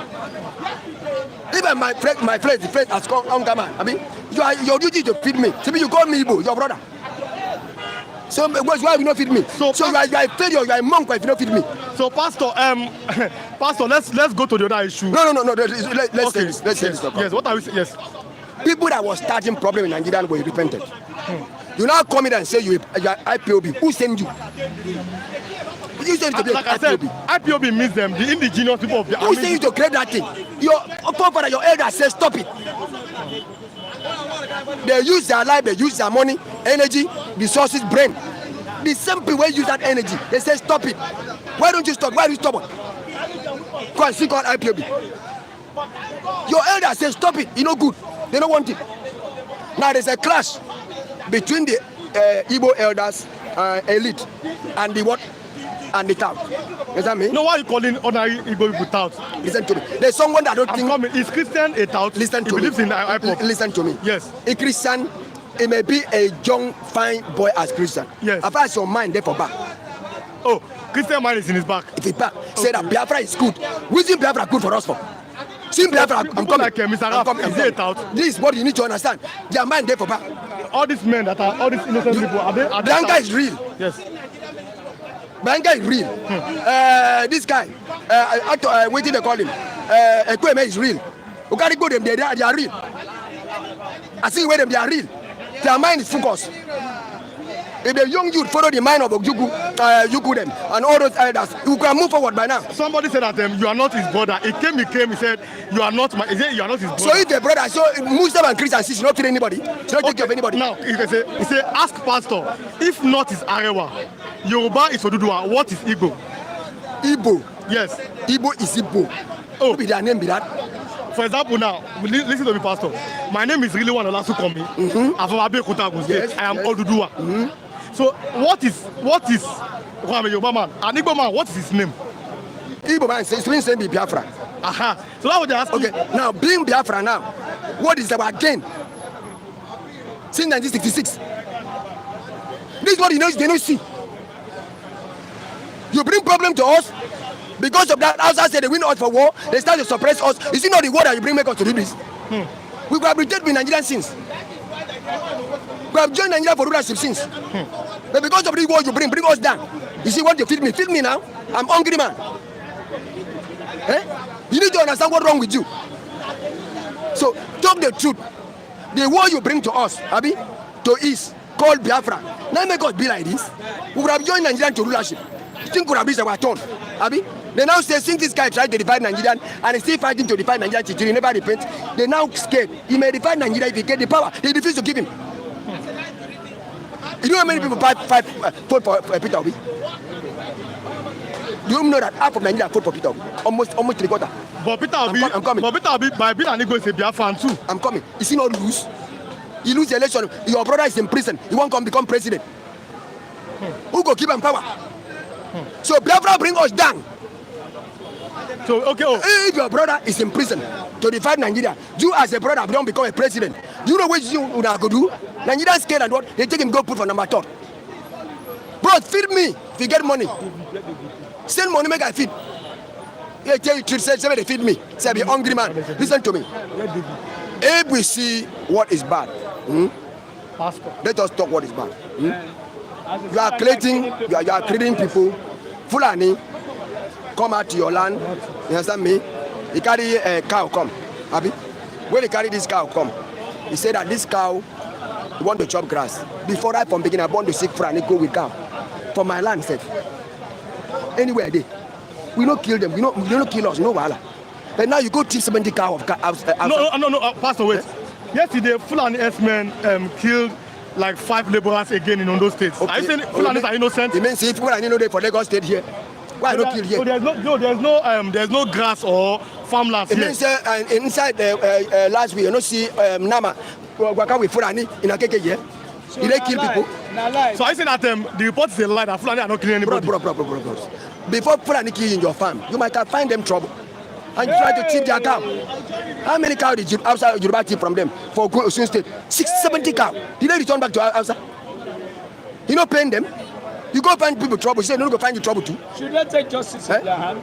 Even my friend has come hunger man. I mean, your duty to feed me. So you call me Ipob, your brother. So why you not feed me? So you are a failure. You are a monk if you not feed me. So Pastor, let's go to the other issue. No. Let's say this. Yes. What are we saying? Yes. People that was starting problem in Nigeria were repented. You now come in and say you are Ipob. Who sent you? You said to be like I said, Ipob means them, the indigenous people of the. Who sent you to create that thing? Your forefather, your elder said stop it. They use their life, they use their money, energy, resources, brain. The same people use that energy. They say stop it. Why don't you stop? Why do you stop it? Go and see called Ipob. Your elder says stop it. You know good. They don't want it. Now there's a clash between the Igbo elders, elite, and the what? And the tout. Does that mean? No, why are you calling ordinary Igbo people tout? Listen to me. There's someone that don't think. Is Christian a tout? Listen to me. He believes in Ipob. Listen to me. Yes. A Christian, it may be a young, fine boy as Christian. Yes. As far as your mind, therefore back. Oh, Christian mind is in his back. If it's back, say that Biafra is good. Which is Biafra good for us for? See Biafra, I'm coming. Like Mr. Raf, is he a tout? This is what you need to understand. Their mind therefore back. All these men that are all these innocent people, are they Bianca is real. Yes. Bianca is real. This guy, what did they call him? Ekweme is real. You gotta go them, they are real. I see where they are real. Their mind is focused. If the young youth follow the mind of Yuku them and all those elders, you can move forward by now. Somebody said that you are not his brother. He said you are not my. He said you are not his brother. So if the brother, so Muslim and Christian, she not feed anybody. She not take care of anybody. Now he say ask pastor. If not is Arewa, Yoruba is Oduduwa. What is Igbo? Igbo. Yes. Igbo is Igbo. Oh, what be their name be that? For example, now listen to me, pastor. My name is really one of Lasukomi. I'm from Abeokuta, Ogun State. Yes, I am Oduduwa. So what is Yoruba man? An Igbo man, what is his name? Igbo man says be Biafra. So that's what they're asking. Okay, now being Biafra now, what is our gain? Since 1966. This is what they don't see. You bring problem to us. Because of that, outside say they win us for war, they start to suppress us. Is it not the war that you bring make us to do this? We have been with Nigerian since. We have joined Nigeria for rulership since. But because of this war you bring us down. You see what you feed me? Feed me now. I'm hungry man. You need to understand what's wrong with you. So talk the truth. The war you bring to us, Abi, to East, called Biafra. Now make us be like this. We would have joined Nigeria to rulership. Think could have been our turn, Abi. They now say since this guy tried to divide Nigeria and he's still fighting to divide Nigeria, he never repent. They now scared. He may divide Nigeria if he get the power. They refuse to give him. You know how many people vote for Peter Obi? Do you know that half of Nigeria vote for Peter Obi? Almost 3/4. But Peter Obi, I'm coming. But Peter Obi, by being an ego, is a Biafran too. I'm coming. Is he not lose? He lose the election. Your brother is in prison. He won't come become president. Who go keep him power? So Biafra bring us down. So okay. If your brother is in prison to divide Nigeria, you as a brother don't become a president. You know what you would have to do? Nigerians scared and what? They take him go put for number 3. Bro, feed me if you get money. Send money, make I feed. They tell you, say they feed me. Say I be hungry man. Listen to me. If we see what is bad, let us talk what is bad. You are creating, you are creating people. Fulani come out to your land. You understand me? He carry a cow come. Abi? When he carry this cow come, he said that this cow want to chop grass. Before that, from beginning, I want to seek Fulani go with cow. For my land, said. Anywhere they. We don't kill them. We don't kill us. No wahala. But now you go thief 70 cow of No, Pastor, wait. Yesterday, Fulani herdsmen killed like 5 laborers again in Ondo State. Okay. Are you saying Fulanis are innocent? It means if Fulani know they for Lagos State here, why not kill here? So there's no grass or farmlands here. It means inside last week you don't see Nama working with Fulani in a keke here. Did they kill people? So I say that the report is a lie that Fulani are not killing anybody. Bro. Before Fulani kill in your farm, you might have find them trouble. And you try to thief their cow. How many cows did you outside Yoruba thief from them for Osun State? 70 cows. Did they return back to outside? You not paying them? You go find people trouble. You say no, go find you trouble too. Should they take justice in their hand?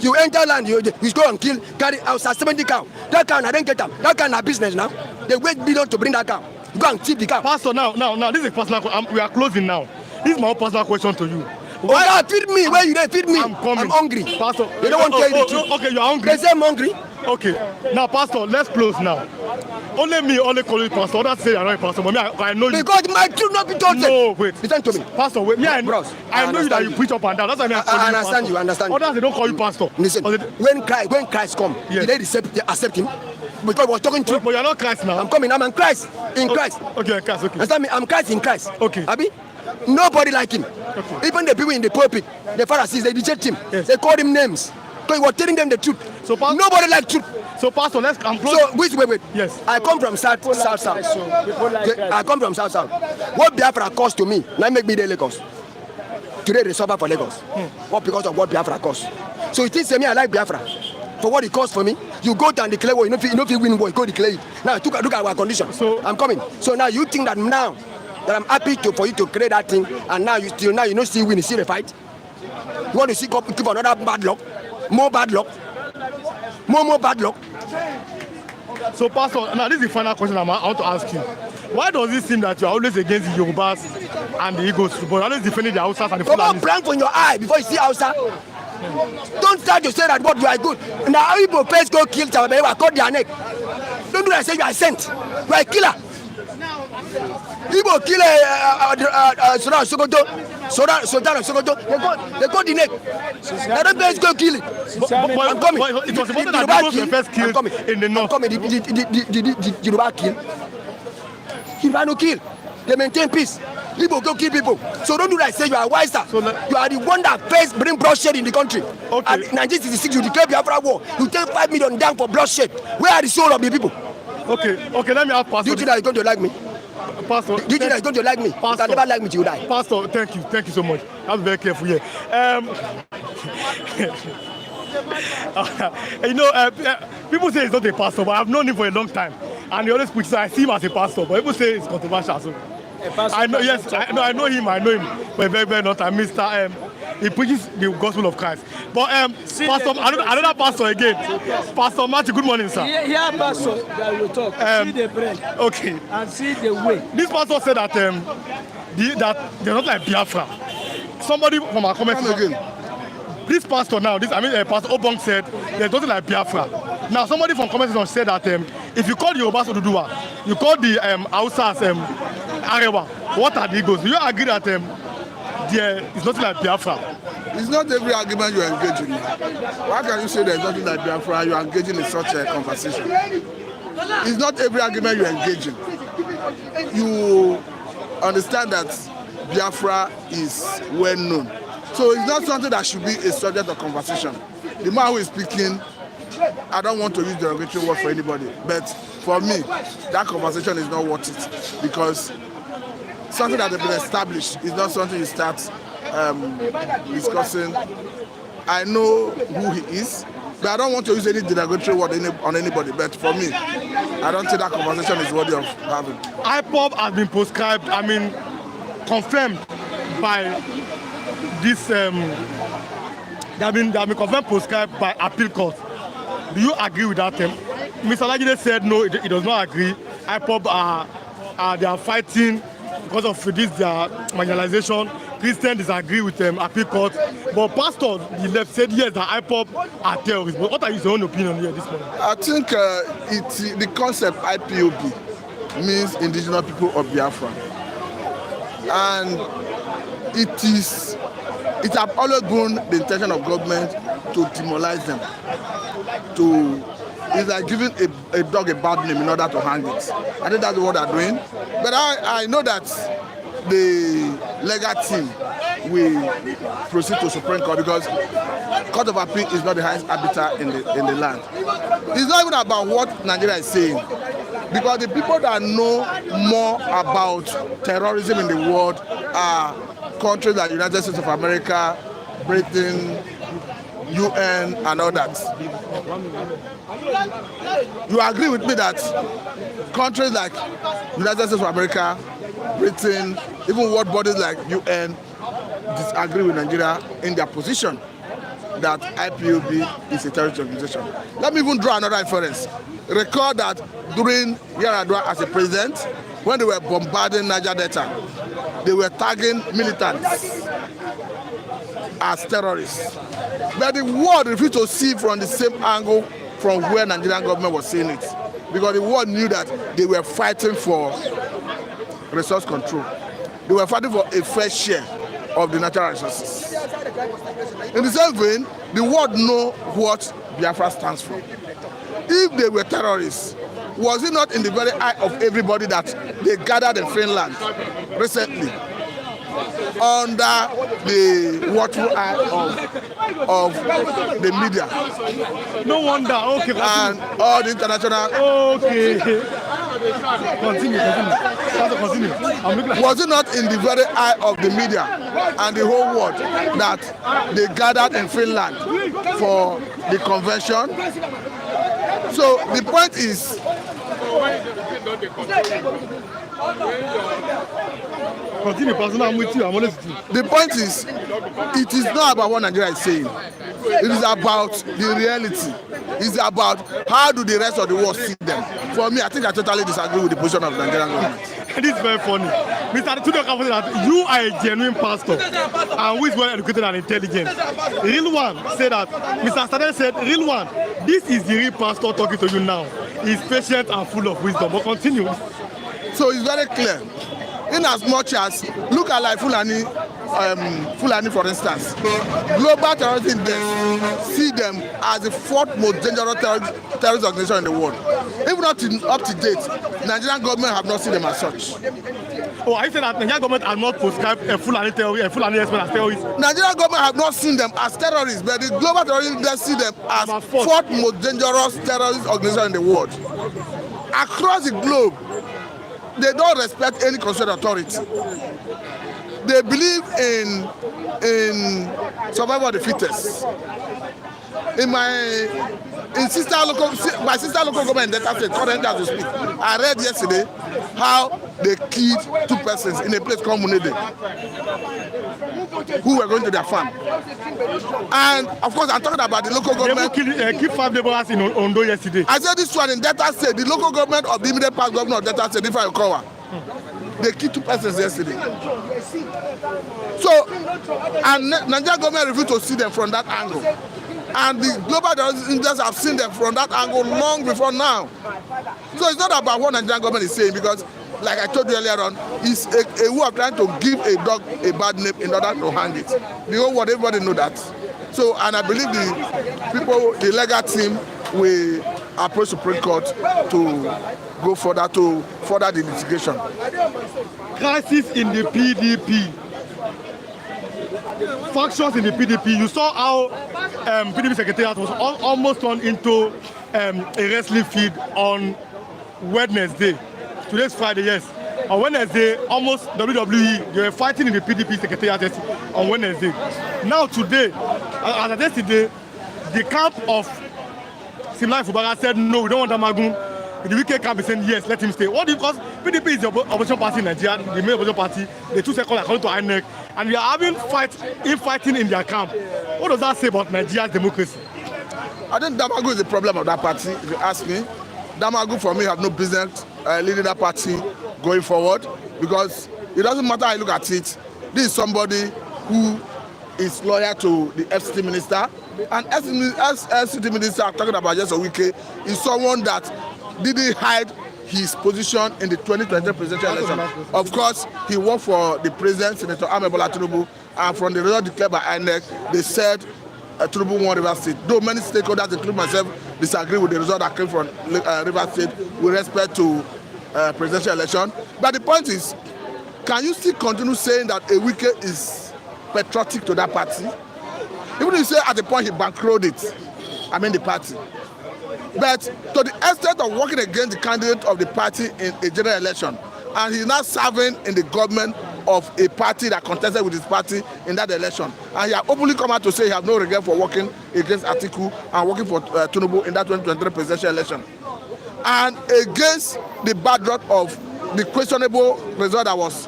You enter land, you go and kill, carry outside 70 cows. That cow, I don't get them. That cow, na business now. They wait billion to bring that cow. You go and thief the cow. Pastor, now, this is a personal question. We are closing now. This is my own personal question to you. Why God, feed me? Where you there? Feed me. I'm coming. I'm hungry. Pastor, they don't want to tell you the truth. Okay, you're hungry. They say I'm hungry. Okay. Now, Pastor, let's close now. Only call you Pastor. Others say you're not a pastor, but me, I know you. Because my truth not be told. No, wait. Listen to me. Pastor, wait. Me, I know you that you preach up and down. That's why I understand you. Others, they don't call you Pastor. Listen, when Christ come, yes. They accept him? Because we're talking truth. But you're not Christ now. I'm coming. I'm in Christ. In Christ. Okay, Christ. Okay. Understand me? I'm Christ in Christ. Okay. Abi? Nobody like him. Okay. Even the people in the pulpit, the Pharisees, they reject him. Yes. They call him names. Because he was telling them the truth. So, nobody like truth. So, Pastor, let's come close. So, wait. Yes. I come from south. I come from south. What Biafra cost to me, now make me the Lagos. Today they suffer for Lagos. What because of what Biafra cost? So you think say me I like Biafra? For what it cost for me? You go down and declare war, you know if you win war, you go declare it. Now look at our condition. So I'm coming. So now you think that now that I'm happy for you to create that thing, and now you don't see win, you see the fight. You want to see keep another bad luck, more bad luck, more bad luck. So Pastor, now this is the final question I want to ask you. Why does it seem that you are always against the Yorubas and the Igbos, but you're always defending the Hausas and the Fulanis? Come on, blank from your eye before you see Hausa. Don't start to say that what you are good. Now Igbo first go kill Tababewa, cut their neck. Don't do that, say you are sent. You are a killer. Igbo kill Sokoto, they got the neck. Now don't first go kill it. I'm coming. It was important that Igbo first killed in the north. I'm coming. The Yoruba kill. Yoruba no kill. They maintain peace. People go kill people. So don't do that. Say you are wiser. So you are the one that first bring bloodshed in the country. Okay. And in 1966, you declare Biafra war. You take 5 million down for bloodshed. Where are the soul of the people? Okay. Let me ask Pastor. Do you think that you're going to like me? Pastor. Do you think that you're going to like me? Pastor. If I never like me, you die. Pastor, thank you so much. I'm very careful here. You know, people say he's not a pastor, but I've known him for a long time. And he always preaches, so I see him as a pastor, but people say it's controversial. So I know, yes, I know him for a very, very long time. He preaches the gospel of Christ. But Pastor, another pastor again. Pastor Matthew, good morning, sir. Yeah, pastor, that will talk. See the bread. Okay. And see the way. This pastor said that that they're not like Biafra. Somebody from our comment section. This pastor now, Pastor Obong said there's nothing like Biafra. Now somebody from comment section said that if you call the Yorubas Oduduwa, you call the Hausas Arewa, what are the egos? Do you agree that there is nothing like Biafra? It's not every argument you engage in. Why can you say there's nothing like Biafra and you are engaging in such a conversation? It's not every argument you engage in. You understand that Biafra is well known. So it's not something that should be a subject of conversation. The man who is speaking, I don't want to use derogatory word for anybody, but for me, that conversation is not worth it because something that has been established is not something you start discussing. I know who he is, but I don't want to use any derogatory word on anybody. But for me, I don't think that conversation is worthy of having. Ipob has been proscribed, confirmed by this, they have been confirmed proscribed by appeal court. Do you agree with that? Mr. Lagide said no, he does not agree. Ipob they are fighting because of this their marginalization. Christians disagree with appeal court. But Pastor, the left said yes, that Ipob are terrorists. But what are your own opinion here this morning? I think the concept IPOB means indigenous people of Biafra. And it has always been the intention of government to demoralize them. It's like giving a dog a bad name in order to hang it. I think that's what they're doing. But I know that the legal team will proceed to Supreme Court because Court of Appeal is not the highest arbiter in the land. It's not even about what Nigeria is saying. Because the people that know more about terrorism in the world are countries like the United States of America, Britain, UN, and all that. You agree with me that countries like United States of America, Britain, even world bodies like UN disagree with Nigeria in their position that IPOB is a terrorist organization. Let me even draw another inference. Recall that during Yar'Adua as a president, when they were bombarding Niger Delta, they were tagging militants as terrorists. But the world refused to see from the same angle from where Nigerian government was seeing it. Because the world knew that they were fighting for resource control. They were fighting for a fair share of the natural resources. In the same vein, the world know what Biafra stands for. If they were terrorists, was it not in the very eye of everybody that they gathered in Finland recently under the watchful eye of the media? No wonder. Okay. And all the international. Okay. Continue. I'm looking at. Was it not in the very eye of the media and the whole world that they gathered in Finland for the convention? So the point is, continue, Pastor. I'm with you. I'm honest with you. The point is, it is not about what Nigeria is saying. It is about the reality. It's about how do the rest of the world see them. For me, I think I totally disagree with the position of the Nigerian government. This is very funny. Mr. Tudor said that you are a genuine pastor and who is well educated and intelligent. Real one said that. Mr. Stade said, real one, this is the real pastor talking to you now. He's patient and full of wisdom. But continue. So it's very clear. In as much as, look at like Fulani, for instance, global terrorism index see them as the fourth most dangerous terrorist organization in the world. Even up to date, Nigerian government have not seen them as such. Oh, I said that Nigerian government have not prescribed a Fulani herdsmen as terrorists. Nigerian government have not seen them as terrorists, but the global terrorism index see them as fourth most dangerous terrorist organization in the world. Across the globe, they don't respect any constitutional authority. they believe in survival of the fittest. My sister local government in Delta State, currently as we speak, I read yesterday how they killed 2 persons in a place called Munede who were going to their farm. And of course, I'm talking about the local government. They killed 5 laborers in Ondo yesterday. I said this one in Delta State, the local government of the immediate past governor of Delta State, if I recall, they killed 2 persons yesterday. So, and Nigerian government refused to see them from that angle. And the global interests have seen them from that angle long before now. So it's not about what Nigerian government is saying, because like I told you earlier on, it's a way of trying to give a dog a bad name in order to hang it. The whole world, everybody know that. So, and I believe the legal team will approach Supreme Court to go further the litigation. Crisis in the PDP. Factions in the PDP. You saw how PDP Secretariat was almost turned into a wrestling field on Wednesday. Today's Friday, yes. On Wednesday, almost WWE, they were fighting in the PDP Secretariat on Wednesday. Now today, as of yesterday, the camp of Salam Fubara said, no, we don't want Damagun. The UK camp is saying, yes, let him stay. What because PDP is the opposition party in Nigeria, the main opposition party, the 2 seconds according to INEC, and we are having fighting in their camp. What does that say about Nigeria's democracy? I think Damagun is the problem of that party, if you ask me. Damagun, for me, have no business leading that party going forward, because it doesn't matter how you look at it. This is somebody who is loyal to the FCT minister, and FCT minister I'm talking about just a week is someone that didn't hide his position in the 2020 presidential election. Of course, he worked for the president, Senator Bola Tinubu, and from the result declared by INEC, they said Tinubu won Rivers State. Though many stakeholders, including myself, disagree with the result that came from Rivers State with respect to presidential election. But the point is, can you still continue saying that a Wike is patriotic to that party? Even if you say at the point he bankroled it, I mean the party. But to the extent of working against the candidate of the party in a general election, and he's now serving in the government of a party that contested with his party in that election, and he has openly come out to say he has no regret for working against Atiku and working for Tinubu in that 2023 presidential election, and against the backdrop of the questionable result that was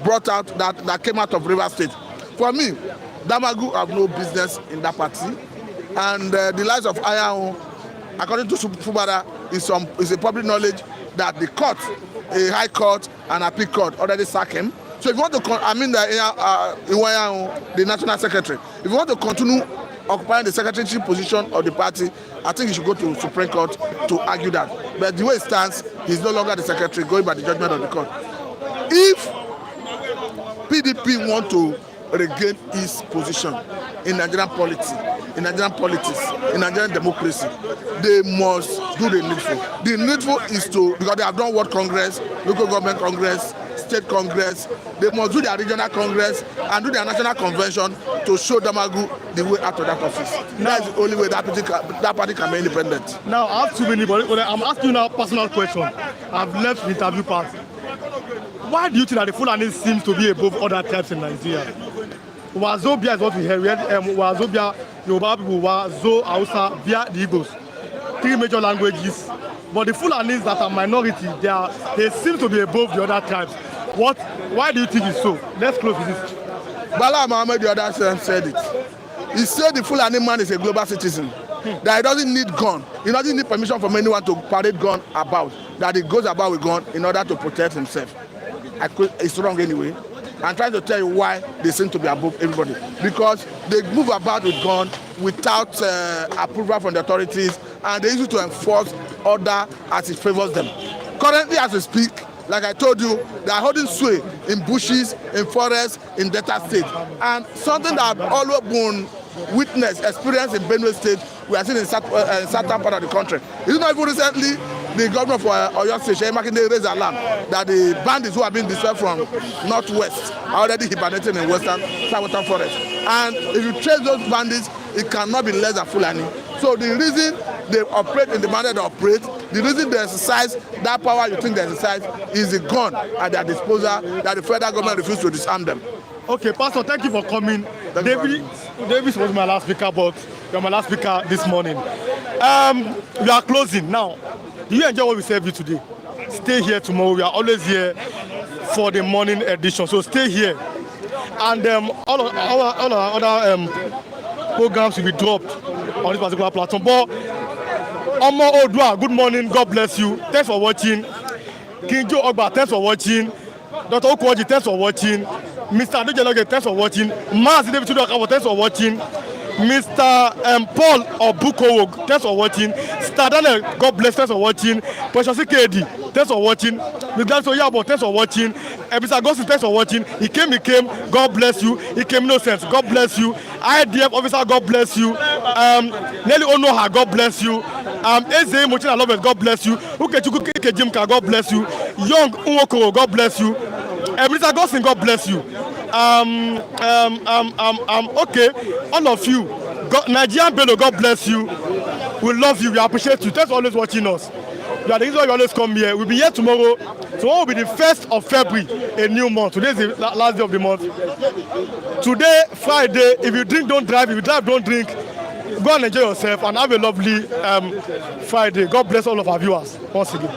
brought out that came out of Rivers State. For me, Damagu have no business in that party, and the lives of Ayahu, according to Fubara, is a public knowledge that the court, a high court and appeal court, already sacked him. So if you want to, the national secretary, if you want to continue occupying the secretaryship position of the party, I think you should go to Supreme Court to argue that. But the way it stands, he's no longer the secretary, going by the judgment of the court. If PDP want to regain its position in Nigerian politics, in Nigerian democracy, they must do the needful. The needful is to, because they have done World Congress, local government Congress, state Congress, they must do their regional Congress and do their national convention to show Damagu the way out of that office. That's the only way that party can be independent. Now, I have too many, but I'm asking you now a personal question. I've left the interview part. Why do you think that the Fulani seems to be above other tribes in Nigeria? Wazobia is what we hear. Wazobia, Yoruba people, Wazo, Hausa, via the Igbos. 3 major languages. But the Fulanis that are minority, they seem to be above the other tribes. Why do you think it's so? Let's close with this. Bala Mohammed the other time said it. He said the Fulani man is a global citizen. That he doesn't need gun. He doesn't need permission from anyone to parade gun about. That he goes about with gun in order to protect himself. It's wrong anyway. I'm trying to tell you why they seem to be above everybody. Because they move about with gun without approval from the authorities, and they use it to enforce order as it favors them. Currently, as we speak, like I told you, they are holding sway in bushes, in forests, in Delta State. And something that I've always been experienced in Benue State, we are seeing in certain part of the country. It's not even recently the governor for Oyo State, Makinde, raised alarm that the bandits who have been dispersed from northwest are already hibernating in southwestern forest. And if you trace those bandits, it cannot be less than Fulani. So the reason they operate in the manner they operate, the reason they exercise that power you think they exercise is the gun at their disposal that the federal government refused to disarm them. Okay, Pastor, thank you for coming. Davis was my last speaker, but you're my last speaker this morning. We are closing now. Do you enjoy what we served you today? Stay here tomorrow. We are always here for the morning edition, so stay here. And all our other programs will be dropped on this particular platform. But Omo Odua, good morning. God bless you. Thanks for watching. King Joe Ogba, thanks for watching. Dr. Okwoji, thanks for watching. Mr. Adejeloge, thanks for watching. Mazi David Tudor, thanks for watching. Mr. Paul Obukowo, thanks for watching. Star Daniel, God bless, thanks for watching. Precious KD, thanks for watching. Mr. Soyabo, thanks for watching. Mr. Gossi, thanks for watching. He came, God bless you. He came innocent, God bless you. IDF officer, God bless you. Nelly Onoha, God bless you. Eze Mochina Lovers, God bless you. Ukechuku Kejimka, God bless you. Young Unwoko, God bless you. Mr. Gossin, God bless you. Okay, all of you. Nigerian Bello, God bless you. We love you, we appreciate you. Thanks for always watching us. You are the reason why you always come here. We'll be here tomorrow. Tomorrow will be the 1st of February, a new month. Today is the last day of the month. Today, Friday, if you drink, don't drive. If you drive, don't drink. Go and enjoy yourself and have a lovely Friday. God bless all of our viewers once again.